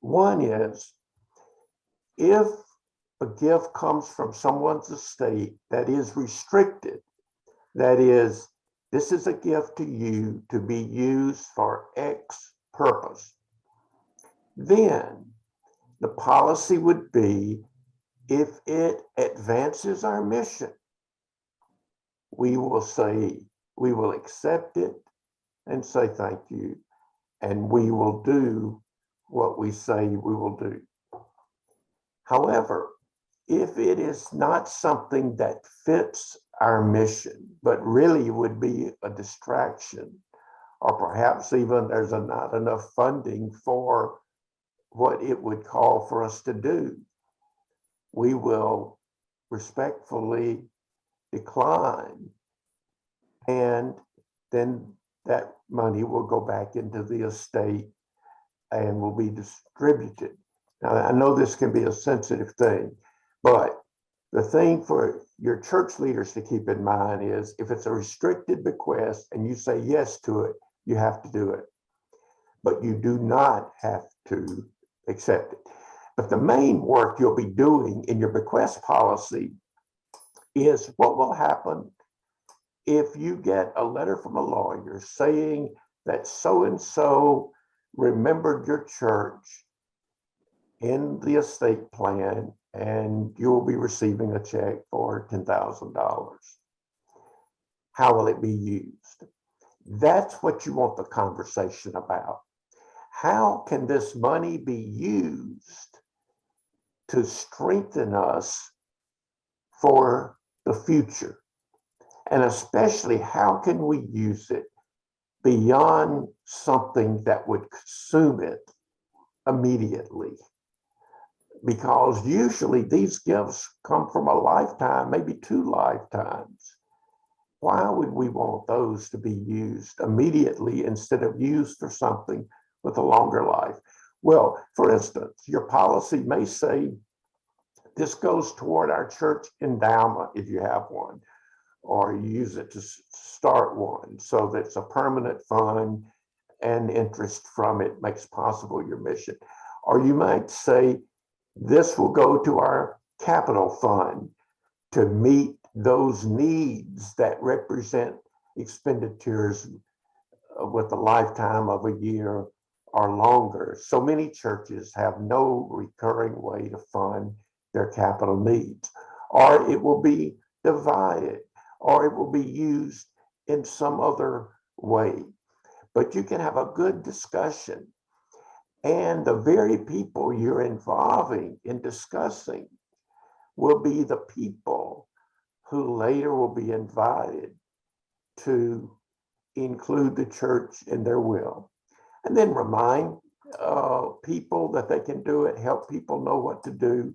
S2: One is, if a gift comes from someone's estate that is restricted, that is, this is a gift to you to be used for X purpose, then the policy would be, if it advances our mission, we will say, we will accept it and say thank you, and we will do what we say we will do. However, if it is not something that fits our mission, but really would be a distraction, or perhaps even there's not enough funding for what it would call for us to do, we will respectfully decline, and then that money will go back into the estate and will be distributed. Now, I know this can be a sensitive thing, but the thing for your church leaders to keep in mind is, if it's a restricted bequest and you say yes to it, you have to do it, but you do not have to accept it. But the main work you'll be doing in your bequest policy is what will happen if you get a letter from a lawyer saying that so-and-so remembered your church in the estate plan and you will be receiving a check for $10,000. How will it be used? That's what you want the conversation about. How can this money be used to strengthen us for the future? And especially, how can we use it beyond something that would consume it immediately? Because usually these gifts come from a lifetime, maybe 2 lifetimes. Why would we want those to be used immediately instead of used for something with a longer life? Well, for instance, your policy may say this goes toward our church endowment if you have one, or you use it to start one, so that it's a permanent fund and interest from it makes possible your mission. Or you might say this will go to our capital fund to meet those needs that represent expenditures with a lifetime of a year or longer. So many churches have no recurring way to fund their capital needs, or it will be divided, or it will be used in some other way. But you can have a good discussion, and the very people you're involving in discussing will be the people who later will be invited to include the church in their will. And then remind people that they can do it, help people know what to do.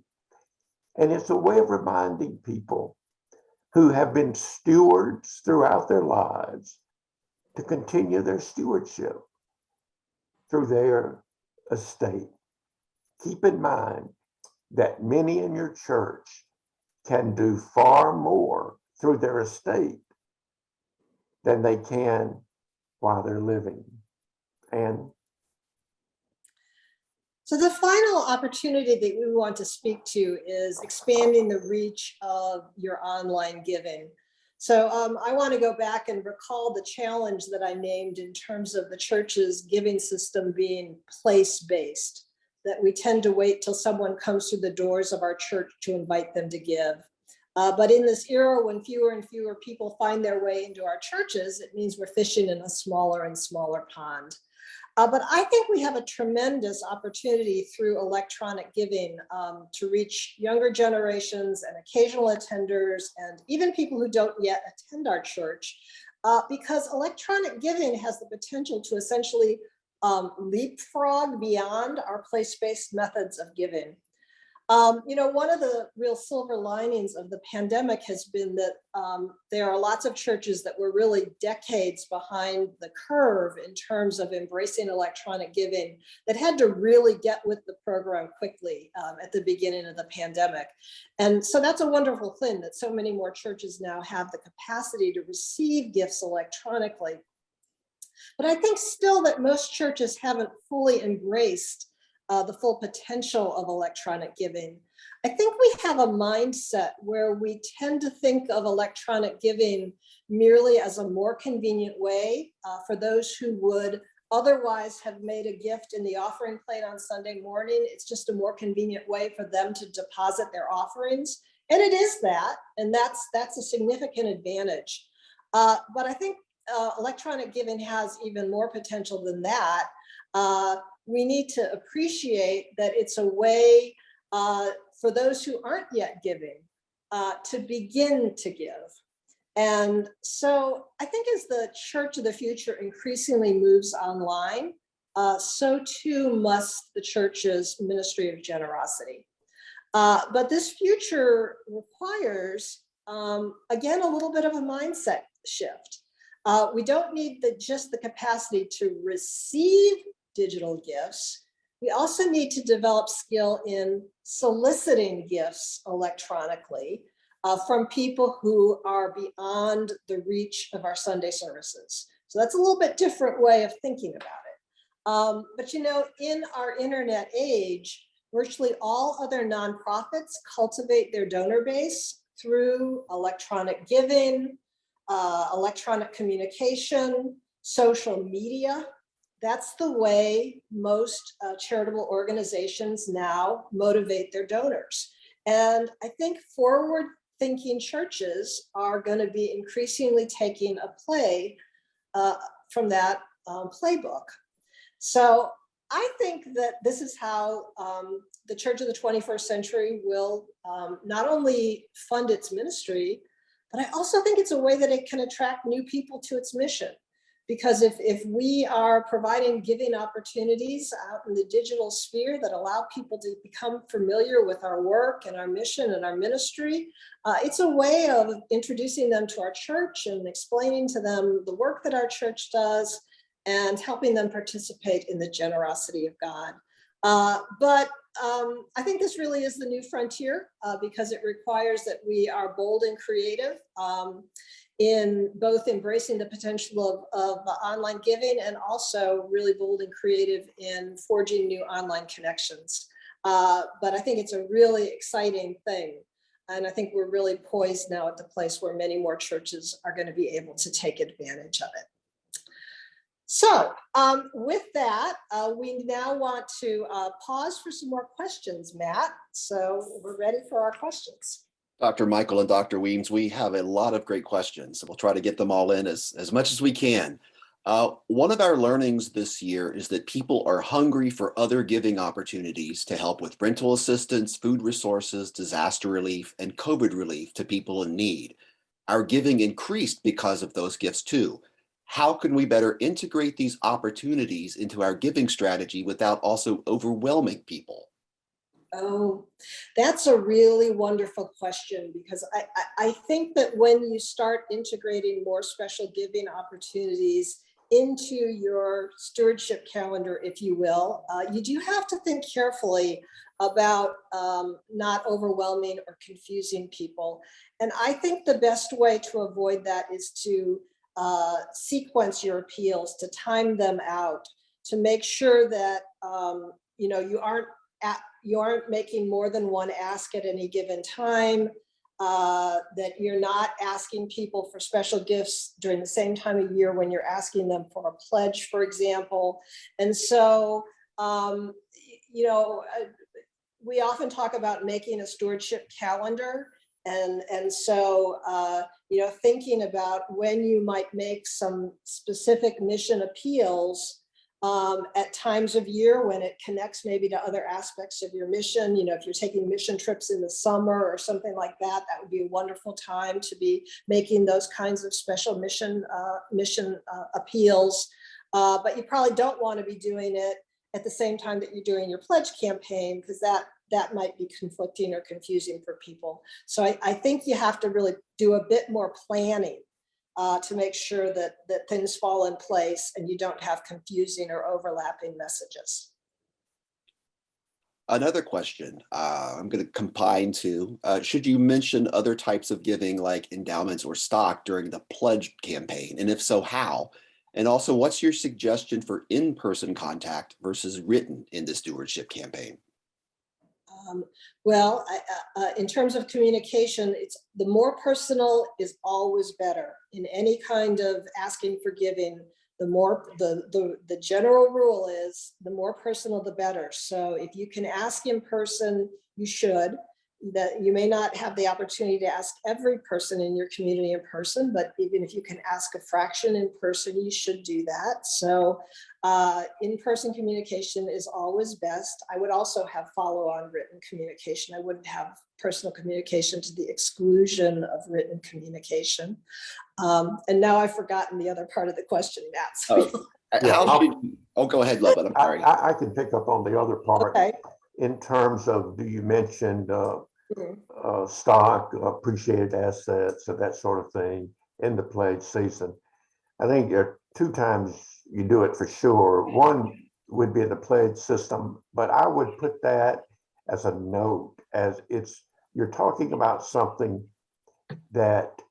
S2: And it's a way of reminding people who have been stewards throughout their lives to continue their stewardship through their estate. Keep in mind that many in your church can do far more through their estate than they can while they're living. And
S3: so the final opportunity that we want to speak to is expanding the reach of your online giving. So I want to go back and recall the challenge that I named in terms of the church's giving system being place-based, that we tend to wait till someone comes through the doors of our church to invite them to give. But in this era, when fewer and fewer people find their way into our churches, it means we're fishing in a smaller and smaller pond. But I think we have a tremendous opportunity through electronic giving to reach younger generations and occasional attenders, and even people who don't yet attend our church, because electronic giving has the potential to essentially leapfrog beyond our place-based methods of giving. One of the real silver linings of the pandemic has been that there are lots of churches that were really decades behind the curve in terms of embracing electronic giving that had to really get with the program quickly at the beginning of the pandemic. And so that's a wonderful thing that so many more churches now have the capacity to receive gifts electronically. But I think still that most churches haven't fully embraced the full potential of electronic giving. I think we have a mindset where we tend to think of electronic giving merely as a more convenient way for those who would otherwise have made a gift in the offering plate on Sunday morning. It's just a more convenient way for them to deposit their offerings. And it is that, and that's a significant advantage. But I think electronic giving has even more potential than that. We need to appreciate that it's a way for those who aren't yet giving to begin to give. And so I think as the church of the future increasingly moves online, so too must the church's ministry of generosity. But this future requires, again, a little bit of a mindset shift. We don't need just the capacity to receive digital gifts. We also need to develop skill in soliciting gifts electronically from people who are beyond the reach of our Sunday services. So that's a little bit different way of thinking about it. But in our internet age, virtually all other nonprofits cultivate their donor base through electronic giving, electronic communication, social media. That's the way most charitable organizations now motivate their donors. And I think forward-thinking churches are going to be increasingly taking a play from that playbook. So I think that this is how the Church of the 21st Century will not only fund its ministry, but I also think it's a way that it can attract new people to its mission. Because if we are providing giving opportunities out in the digital sphere that allow people to become familiar with our work and our mission and our ministry, it's a way of introducing them to our church and explaining to them the work that our church does and helping them participate in the generosity of God. But I think this really is the new frontier because it requires that we are bold and creative in both embracing the potential of online giving and also really bold and creative in forging new online connections. But I think it's a really exciting thing. And I think we're really poised now at the place where many more churches are going to be able to take advantage of it. So with that, we now want to pause for some more questions, Matt. So we're ready for our questions.
S4: Dr. Michael and Dr. Weems, we have a lot of great questions. We'll try to get them all in as much as we can. One of our learnings this year is that people are hungry for other giving opportunities to help with rental assistance, food resources, disaster relief, and COVID relief to people in need. Our giving increased because of those gifts too. How can we better integrate these opportunities into our giving strategy without also overwhelming people?
S3: Oh, that's a really wonderful question, because I think that when you start integrating more special giving opportunities into your stewardship calendar, if you will, you do have to think carefully about not overwhelming or confusing people. And I think the best way to avoid that is to sequence your appeals, to time them out, to make sure that you aren't making more than one ask at any given time, that you're not asking people for special gifts during the same time of year when you're asking them for a pledge, for example. And so, we often talk about making a stewardship calendar. And so, thinking about when you might make some specific mission appeals at times of year when it connects maybe to other aspects of your mission. If you're taking mission trips in the summer or something like that, that would be a wonderful time to be making those kinds of special mission appeals. But you probably don't want to be doing it at the same time that you're doing your pledge campaign, because that that might be conflicting or confusing for people. So I think you have to really do a bit more planning to make sure that things fall in place and you don't have confusing or overlapping messages.
S4: Another question, I'm going to combine two. Should you mention other types of giving like endowments or stock during the pledge campaign? And if so, how? And also, what's your suggestion for in-person contact versus written in the stewardship campaign?
S3: Well, in terms of communication, it's the more personal is always better in any kind of asking for giving. The more the general rule is the more personal, the better. So if you can ask in person, you should. That you may not have the opportunity to ask every person in your community in person, but even if you can ask a fraction in person, you should do that. So in-person communication is always best. I would also have follow-on written communication. I wouldn't have personal communication to the exclusion of written communication. And now I've forgotten the other part of the question, Matt. So.
S4: Go ahead, Lovett. I'm sorry.
S2: I can pick up on the other part.
S3: Okay.
S2: In terms of, you mentioned stock, appreciated assets, and that sort of thing in the pledge season. I think there are two times you do it for sure. One would be the pledge system, but I would put that as a note, as you're talking about something that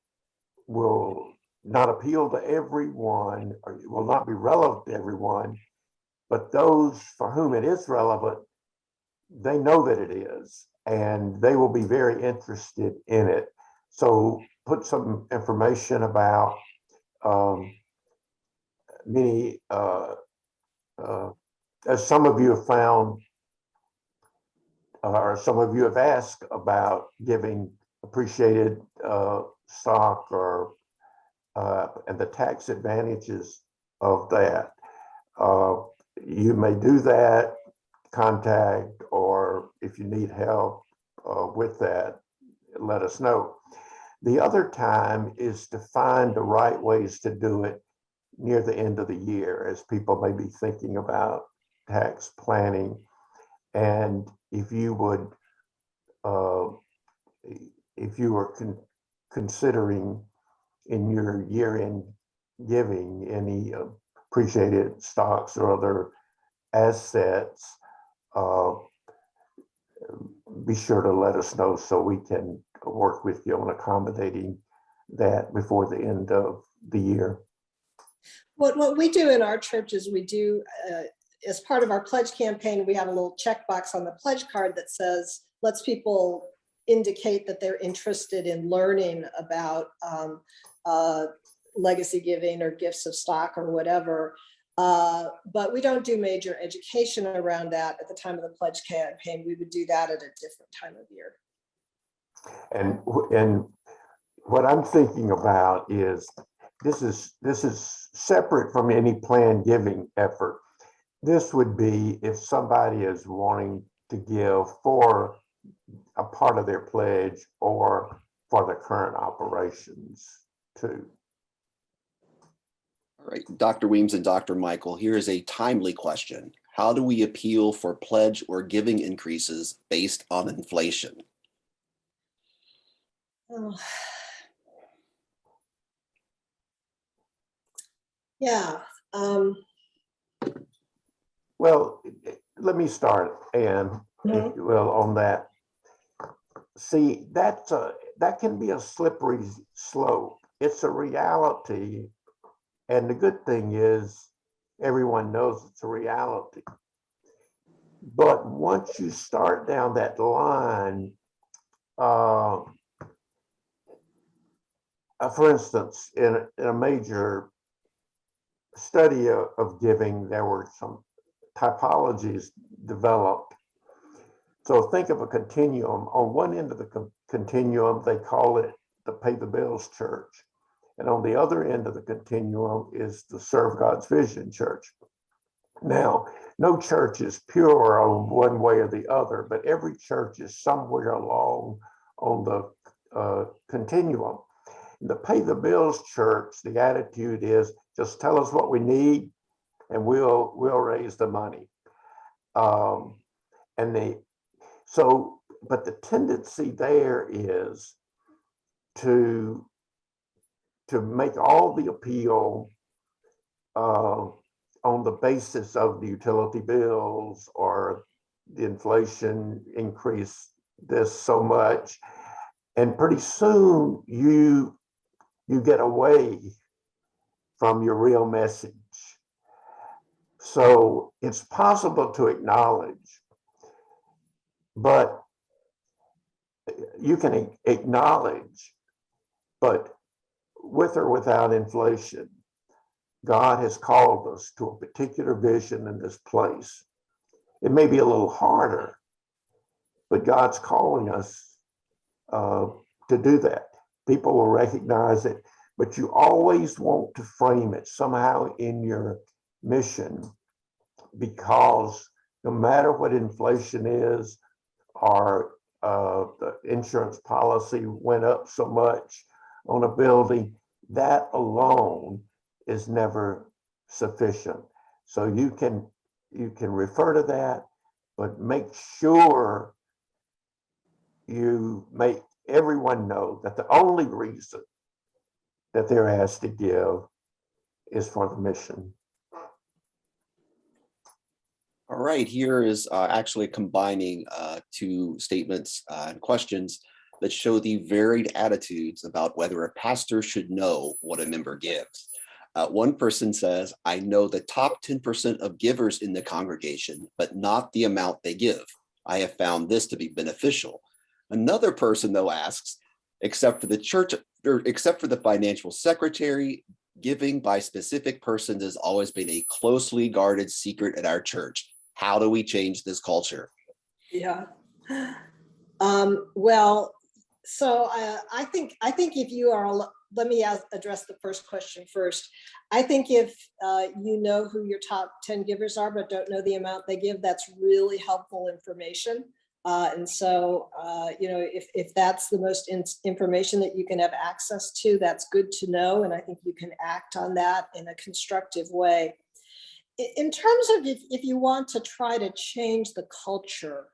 S2: will not appeal to everyone, or will not be relevant to everyone, but those for whom it is relevant, they know that it is, and they will be very interested in it. So put some information about many, as some of you have found, or some of you have asked about giving appreciated stock or and the tax advantages of that. You may do that, contact, or if you need help with that, let us know. The other time is to find the right ways to do it near the end of the year, as people may be thinking about tax planning. And if you would, if you were considering in your year-end giving any appreciated stocks or other assets, be sure to let us know so we can work with you on accommodating that before the end of the year.
S3: What we do in our church is we do, as part of our pledge campaign, we have a little checkbox on the pledge card that says, lets people indicate that they're interested in learning about legacy giving or gifts of stock or whatever. But we don't do major education around that at the time of the pledge campaign. We would do that at a different time of year.
S2: And what I'm thinking about is this is separate from any planned giving effort. This would be if somebody is wanting to give for a part of their pledge or for the current operations too.
S4: All right, Dr. Weems and Dr. Michel, here is a timely question. How do we appeal for pledge or giving increases based on inflation?
S3: Oh. Yeah.
S2: Well, let me start, Anne, if you will, on that. See, that can be a slippery slope. It's a reality. And the good thing is everyone knows it's a reality. But once you start down that line, for instance, in a major study of giving, there were some typologies developed. So think of a continuum. On one end of the continuum, they call it the pay the bills church. And on the other end of the continuum is the serve God's vision church. Now, no church is pure on one way or the other, but every church is somewhere along on the continuum. The pay the bills church, the attitude is just tell us what we need and we'll raise the money. So, but the tendency there is to make all the appeal on the basis of the utility bills or the inflation increase this so much. And pretty soon you get away from your real message. So it's possible to acknowledge, but you can acknowledge, but with or without inflation, God has called us to a particular vision in this place. It may be a little harder, but God's calling us to do that. People will recognize it, but you always want to frame it somehow in your mission, because no matter what inflation is, or the insurance policy went up so much on a building, that alone is never sufficient. So you can refer to that, but make sure you make everyone know that the only reason that they're asked to give is for the mission.
S4: All right, here is actually combining two statements and questions that show the varied attitudes about whether a pastor should know what a member gives. One person says, I know the top 10% of givers in the congregation, but not the amount they give. I have found this to be beneficial. Another person, though, asks, except for the church, or except for the financial secretary, giving by specific persons has always been a closely guarded secret at our church. How do we change this culture?
S3: Yeah. Well, so I think if you are, let me address the first question first. I think if you know who your top 10 givers are, but don't know the amount they give, that's really helpful information. And so, if that's the most information that you can have access to, that's good to know. And I think you can act on that in a constructive way. In terms of if you want to try to change the culture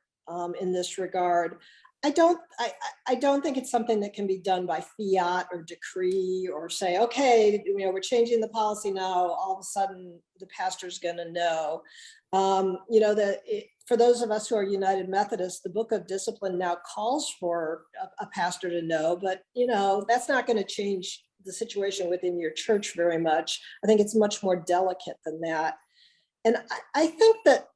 S3: in this regard, I don't think it's something that can be done by fiat or decree or say, okay, we're changing the policy now, all of a sudden the pastor's going to know. For those of us who are United Methodists, the Book of Discipline now calls for a pastor to know, but that's not going to change the situation within your church very much. I think it's much more delicate than that. And I think that,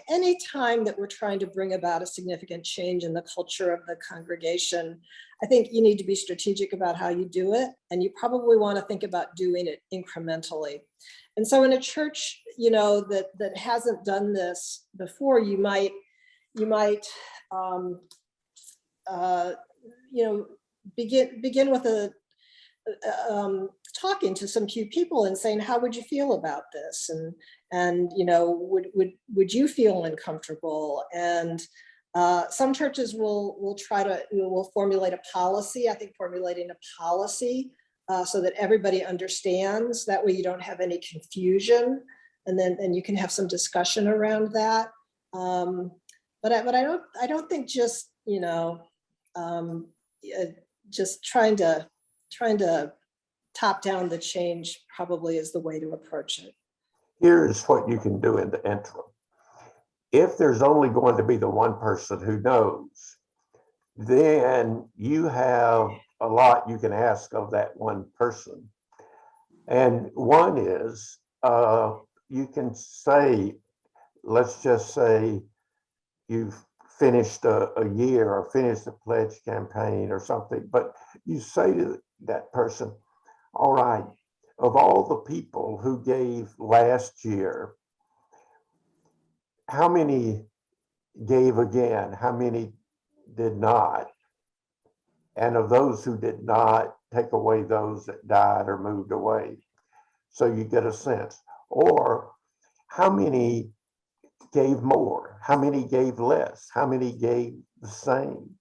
S3: any time that we're trying to bring about a significant change in the culture of the congregation, I think you need to be strategic about how you do it. And you probably want to think about doing it incrementally. And so in a church, that hasn't done this before, you might begin with talking to some few people and saying, how would you feel about this? And would you feel uncomfortable? And some churches will try to will formulate a policy. I think formulating a policy so that everybody understands. That way you don't have any confusion, and you can have some discussion around that. But I don't think just just trying to top down the change probably is the way to approach it.
S2: Here's what you can do in the interim. If there's only going to be the one person who knows, then you have a lot you can ask of that one person. And one is, you can say, let's just say you've finished a year or finished a pledge campaign or something, but you say to that person, all right, of all the people who gave last year, how many gave again? How many did not? And of those who did not, take away those that died or moved away. So you get a sense. Or how many gave more? How many gave less? How many gave the same?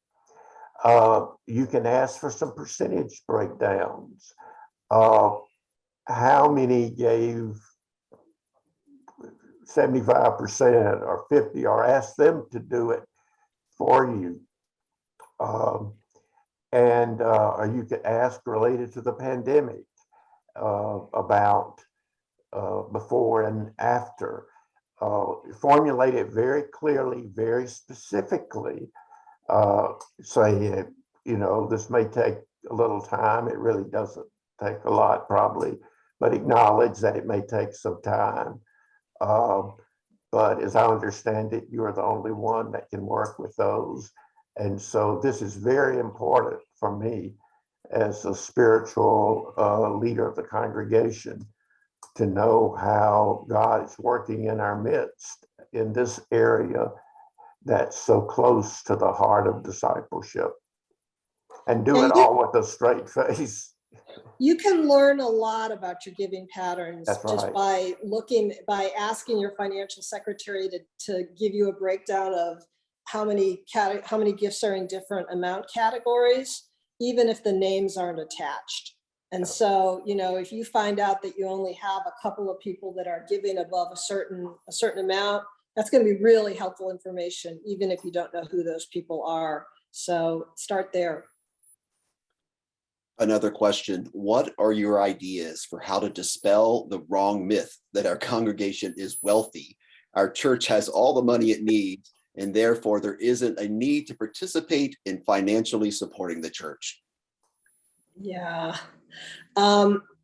S2: You can ask for some percentage breakdowns. How many gave 75% or 50, or ask them to do it for you. Or you could ask related to the pandemic about before and after. Formulate it very clearly, very specifically. Say, this may take a little time. It really doesn't take a lot, probably, but acknowledge that it may take some time. But as I understand it, you're the only one that can work with those. And so this is very important for me as a spiritual leader of the congregation to know how God is working in our midst in this area that's so close to the heart of discipleship, and do it all with a straight face.
S3: You can learn a lot about your giving patterns just by asking your financial secretary to give you a breakdown of how many gifts are in different amount categories, even if the names aren't attached. And so, if you find out that you only have a couple of people that are giving above a certain amount, that's going to be really helpful information, even if you don't know who those people are. So start there.
S4: Another question, what are your ideas for how to dispel the wrong myth that our congregation is wealthy? Our church has all the money it needs, and therefore there isn't a need to participate in financially supporting the church.
S3: Yeah.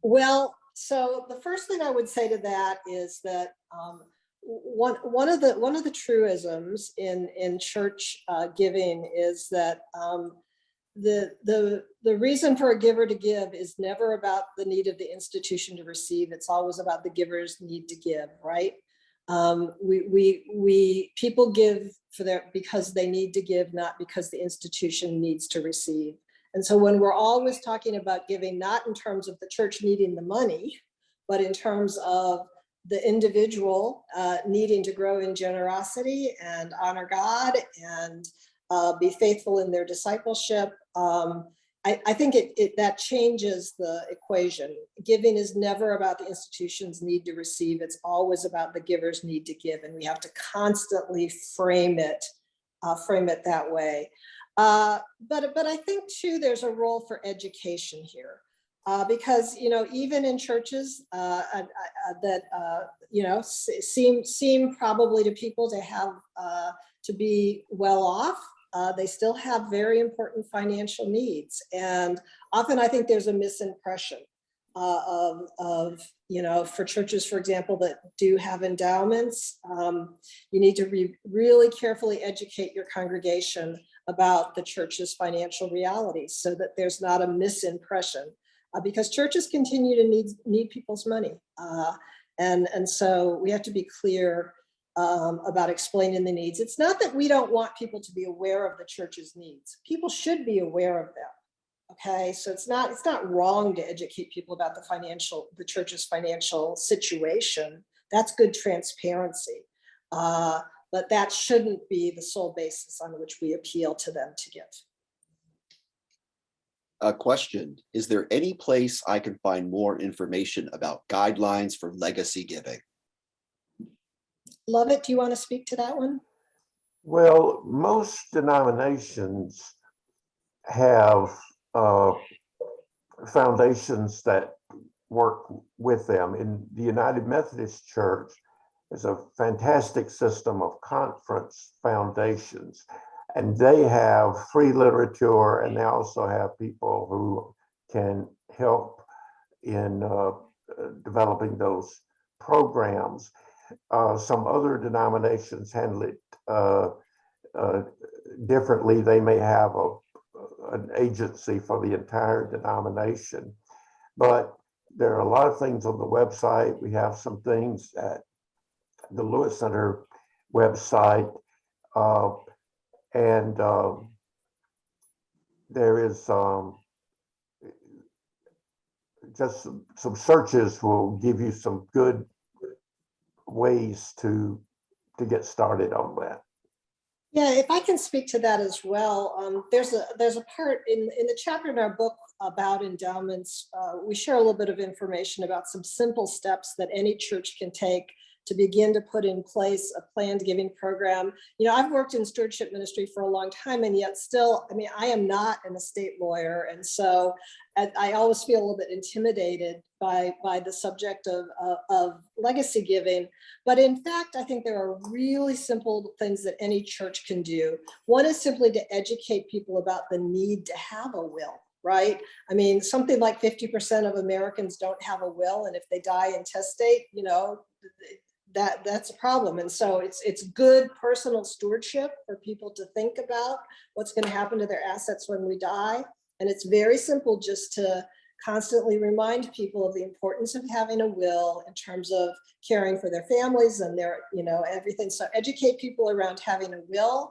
S3: Well, so the first thing I would say to that is that one of the truisms in church giving is that the reason for a giver to give is never about the need of the institution to receive. It's always about the giver's need to give, right? People give because they need to give, not because the institution needs to receive. And so when we're always talking about giving, not in terms of the church needing the money, but in terms of the individual needing to grow in generosity and honor God and be faithful in their discipleship, I think that changes the equation. Giving is never about the institution's need to receive. It's always about the giver's need to give, and we have to constantly frame it that way. But I think too, there's a role for education here, because even in churches that seem probably to people to have to be well off, they still have very important financial needs, and often I think there's a misimpression for churches, for example, that do have endowments. You need to really carefully educate your congregation about the church's financial realities so that there's not a misimpression, because churches continue to need people's money. And so we have to be clear about explaining the needs. It's not that we don't want people to be aware of the church's needs. People should be aware of them. Okay, so it's not wrong to educate people about the church's financial situation. That's good transparency. But that shouldn't be the sole basis on which we appeal to them to give.
S4: A question, is there any place I can find more information about guidelines for legacy giving?
S3: Lovett, do you want to speak to that one?
S2: Well, most denominations have foundations that work with them. In the United Methodist Church, there's a fantastic system of conference foundations, and they have free literature, and they also have people who can help in developing those programs. Some other denominations handle it differently. They may have an agency for the entire denomination, but there are a lot of things on the website. We have some things at the Lewis Center website, and there is just some searches will give you some good ways to get started on that.
S3: Yeah, if I can speak to that as well. There's a part in the chapter in our book about endowments. We share a little bit of information about some simple steps that any church can take to begin to put in place a planned giving program. You know, I've worked in stewardship ministry for a long time, and yet still, I mean, I am not an estate lawyer. And so I always feel a little bit intimidated by the subject of legacy giving. But in fact, I think there are really simple things that any church can do. One is simply to educate people about the need to have a will, right? I mean, something like 50% of Americans don't have a will, and if they die intestate, you know, that's a problem. And so it's good personal stewardship for people to think about what's going to happen to their assets when we die. And it's very simple just to constantly remind people of the importance of having a will in terms of caring for their families and their, you know, everything. So educate people around having a will.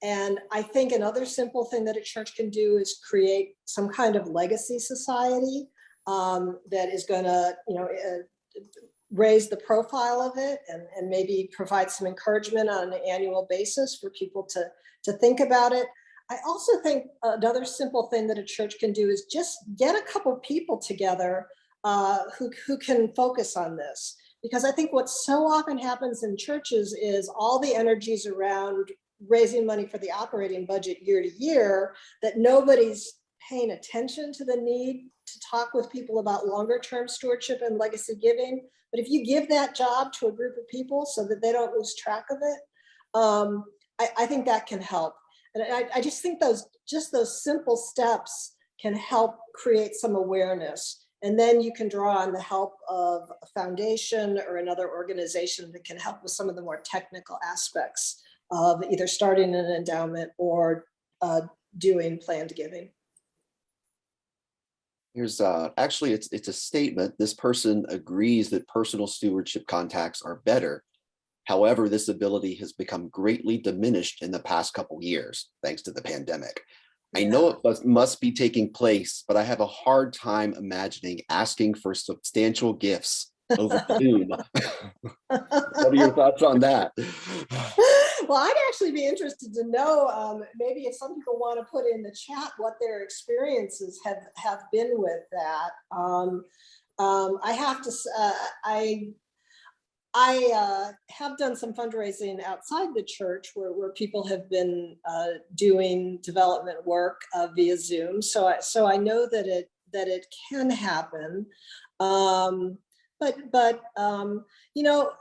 S3: And I think another simple thing that a church can do is create some kind of legacy society that is going to, you know, raise the profile of it and maybe provide some encouragement on an annual basis for people to think about it. I also think another simple thing that a church can do is just get a couple people together who can focus on this. Because I think what so often happens in churches is all the energies around raising money for the operating budget year to year, that nobody's paying attention to the need to talk with people about longer term stewardship and legacy giving. But if you give that job to a group of people so that they don't lose track of it, I think that can help. And I just think those simple steps can help create some awareness. And then you can draw on the help of a foundation or another organization that can help with some of the more technical aspects of either starting an endowment or doing planned giving.
S4: Here's actually, it's a statement. This person agrees that personal stewardship contacts are better. However, this ability has become greatly diminished in the past couple years, thanks to the pandemic. I know it must be taking place, but I have a hard time imagining asking for substantial gifts over Zoom. What are your thoughts on that?
S3: Well, I'd actually be interested to know, maybe if some people want to put in the chat what their experiences have been with that. I have to, I have done some fundraising outside the church where people have been doing development work via Zoom. So I know that it can happen. But you know,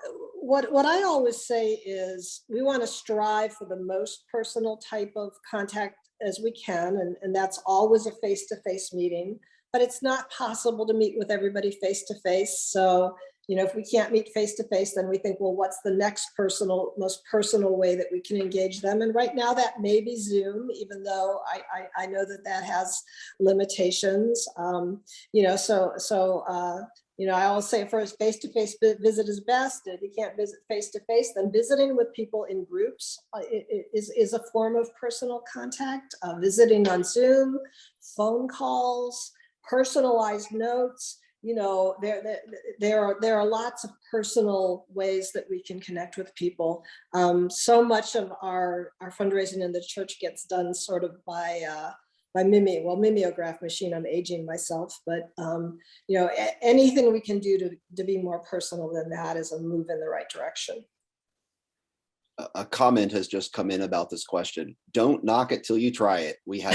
S3: what I always say is we want to strive for the most personal type of contact as we can, and that's always a face-to-face meeting. But it's not possible to meet with everybody face-to-face. So, you know, if we can't meet face-to-face, then we think, well, what's the next most personal way that we can engage them? And right now that may be Zoom, even though I know that has limitations. You know, you know, I always say first, face-to-face visit is best. If you can't visit face-to-face, then visiting with people in groups is a form of personal contact. Visiting on Zoom, phone calls, personalized notes. You know, there are lots of personal ways that we can connect with people. So much of our fundraising in the church gets done sort of by mimeograph machine. I'm aging myself, but you know, anything we can do to be more personal than that is a move in the right direction.
S4: A comment has just come in about this question. Don't knock it till you try it. We had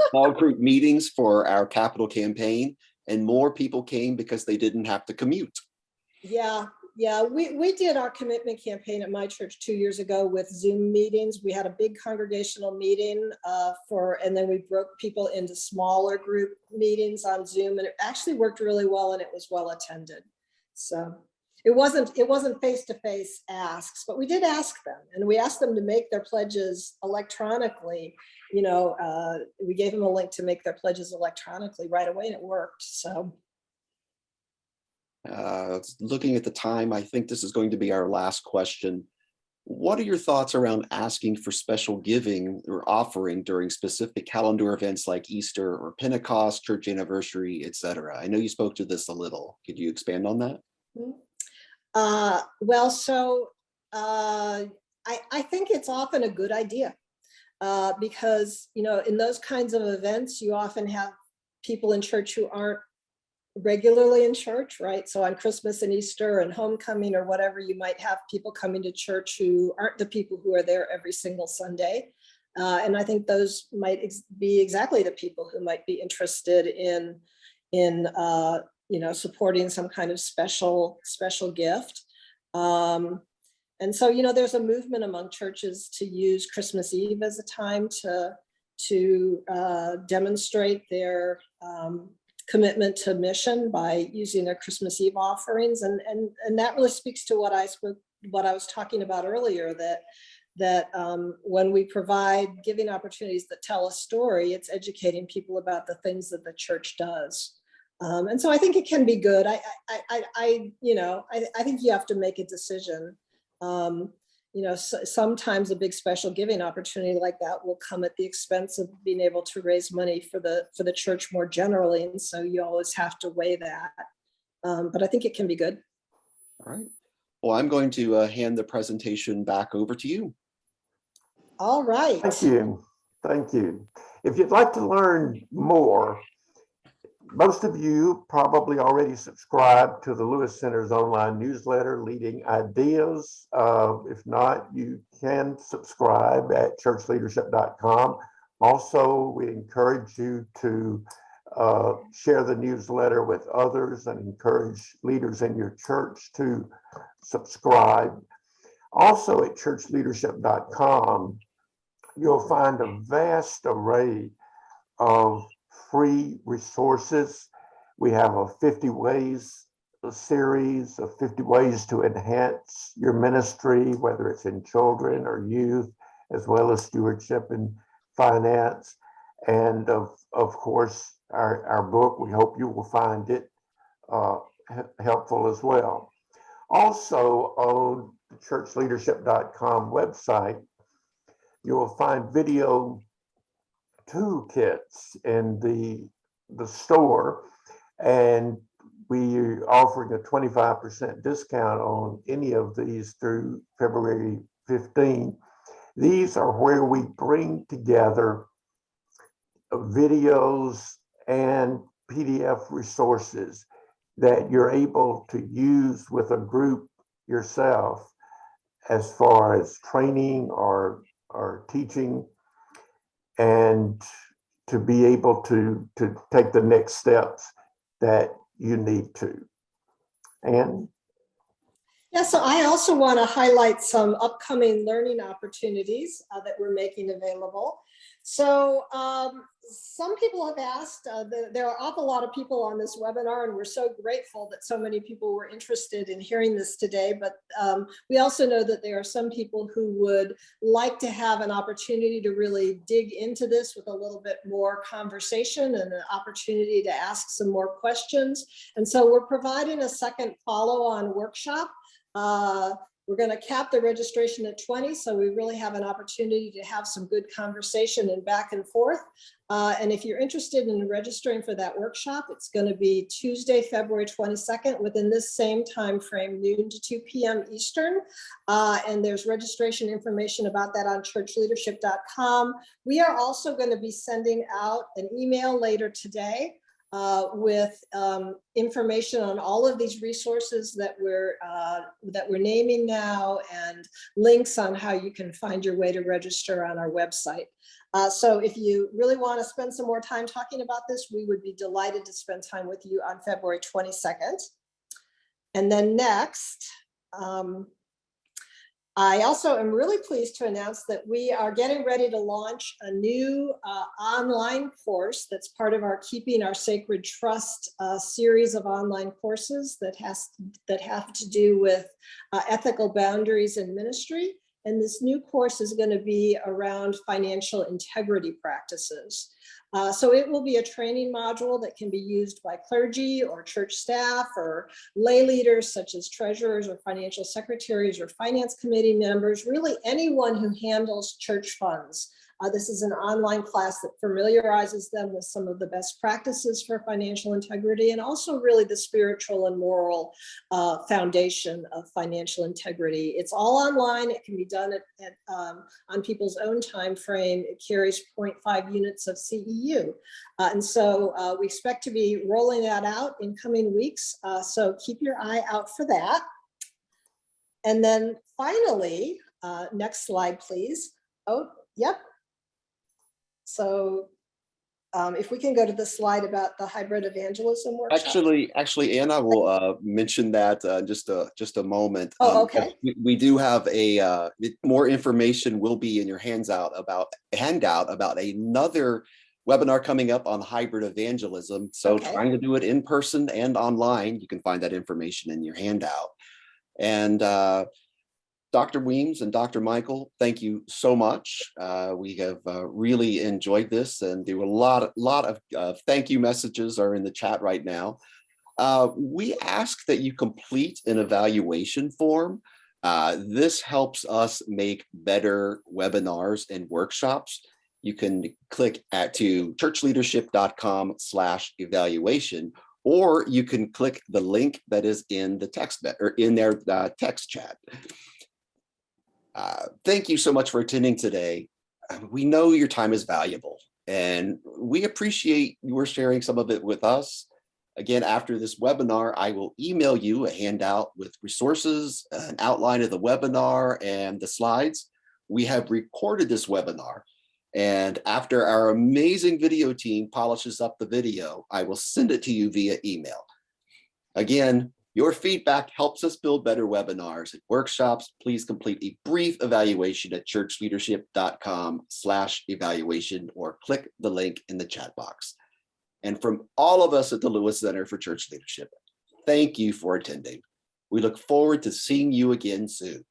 S4: small group meetings for our capital campaign, and more people came because they didn't have to commute. Yeah, we did our commitment campaign at my church 2 years ago with Zoom meetings. We had a big congregational meeting and then we broke people into smaller group meetings on Zoom, and it actually worked really well, and it was well attended. So it wasn't face-to-face asks, but we did ask them, and we asked them to make their pledges electronically. You know, we gave them a link to make their pledges electronically right away, and it worked. So. Looking at the time, I think this is going to be our last question. What are your thoughts around asking for special giving or offering during specific calendar events like Easter or Pentecost, church anniversary, etc.? I know you spoke to this a little. Could you expand on that?
S3: Well, so I think it's often a good idea because, you know, in those kinds of events, you often have people in church who aren't regularly in church, right? So on Christmas and Easter and homecoming or whatever, you might have people coming to church who aren't the people who are there every single Sunday. And I think those might be exactly the people who might be interested in supporting some kind of special gift. And so, there's a movement among churches to use Christmas Eve as a time to demonstrate their commitment to mission by using their Christmas Eve offerings. And that really speaks to what I was talking about earlier, that when we provide giving opportunities that tell a story, it's educating people about the things that the church does. And so I think it can be good. I think you have to make a decision. Sometimes a big special giving opportunity like that will come at the expense of being able to raise money for the church more generally. And so you always have to weigh that. But I think it can be good.
S4: All right. Well, I'm going to hand the presentation back over to you.
S3: All right.
S2: Thank you. Thank you. If you'd like to learn more, most of you probably already subscribe to the Lewis Center's online newsletter, Leading Ideas. If not, you can subscribe at churchleadership.com. Also, we encourage you to share the newsletter with others and encourage leaders in your church to subscribe. Also at churchleadership.com, you'll find a vast array of free resources. We have a 50 ways series of 50 ways to enhance your ministry, whether it's in children or youth, as well as stewardship and finance. And of course, our book, we hope you will find it helpful as well. Also on the churchleadership.com website, you will find video toolkits in the store, and we are offering a 25% discount on any of these through February 15. These are where we bring together videos and PDF resources that you're able to use with a group yourself as far as training or teaching, and to be able to take the next steps that you need to. And
S3: yeah, so I also want to highlight some upcoming learning opportunities that we're making available. So some people have asked, there are an awful lot of people on this webinar, and we're so grateful that so many people were interested in hearing this today. But we also know that there are some people who would like to have an opportunity to really dig into this with a little bit more conversation and an opportunity to ask some more questions. And so we're providing a second follow-on workshop. We're going to cap the registration at 20, so we really have an opportunity to have some good conversation and back and forth. And if you're interested in registering for that workshop, it's going to be Tuesday, February 22nd, within this same time frame, noon to 2 p.m. Eastern. And there's registration information about that on churchleadership.com. We are also going to be sending out an email later today with information on all of these resources that we're naming now, and links on how you can find your way to register on our website. So if you really want to spend some more time talking about this, we would be delighted to spend time with you on February 22nd. And then next, I also am really pleased to announce that we are getting ready to launch a new online course that's part of our Keeping Our Sacred Trust series of online courses that have to do with ethical boundaries in ministry. And this new course is going to be around financial integrity practices. So it will be a training module that can be used by clergy or church staff or lay leaders such as treasurers or financial secretaries or finance committee members, really anyone who handles church funds. This is an online class that familiarizes them with some of the best practices for financial integrity and also really the spiritual and moral foundation of financial integrity. It's all online. It can be done on people's own time frame. It carries 0.5 units of CEU. And so we expect to be rolling that out in coming weeks. So keep your eye out for that. And then finally, next slide, please. Oh, yep. So if we can go to the slide about the hybrid evangelism workshop.
S4: Actually, Anna will mention that just a moment.
S3: Oh, okay.
S4: We do have a more information will be in your handout about another webinar coming up on hybrid evangelism. So trying to do it in person and online. You can find that information in your handout. And Dr. Weems and Dr. Michel, thank you so much. We have really enjoyed this, and there were a lot of thank you messages are in the chat right now. We ask that you complete an evaluation form. This helps us make better webinars and workshops. You can click to churchleadership.com/evaluation, or you can click the link that is in the text or in their text chat. Thank you so much for attending today. We know your time is valuable, and we appreciate your sharing some of it with us. Again, after this webinar, I will email you a handout with resources, an outline of the webinar, and the slides. We have recorded this webinar, and after our amazing video team polishes up the video, I will send it to you via email. Again, your feedback helps us build better webinars and workshops. Please complete a brief evaluation at churchleadership.com/evaluation or click the link in the chat box. And from all of us at the Lewis Center for Church Leadership, thank you for attending. We look forward to seeing you again soon.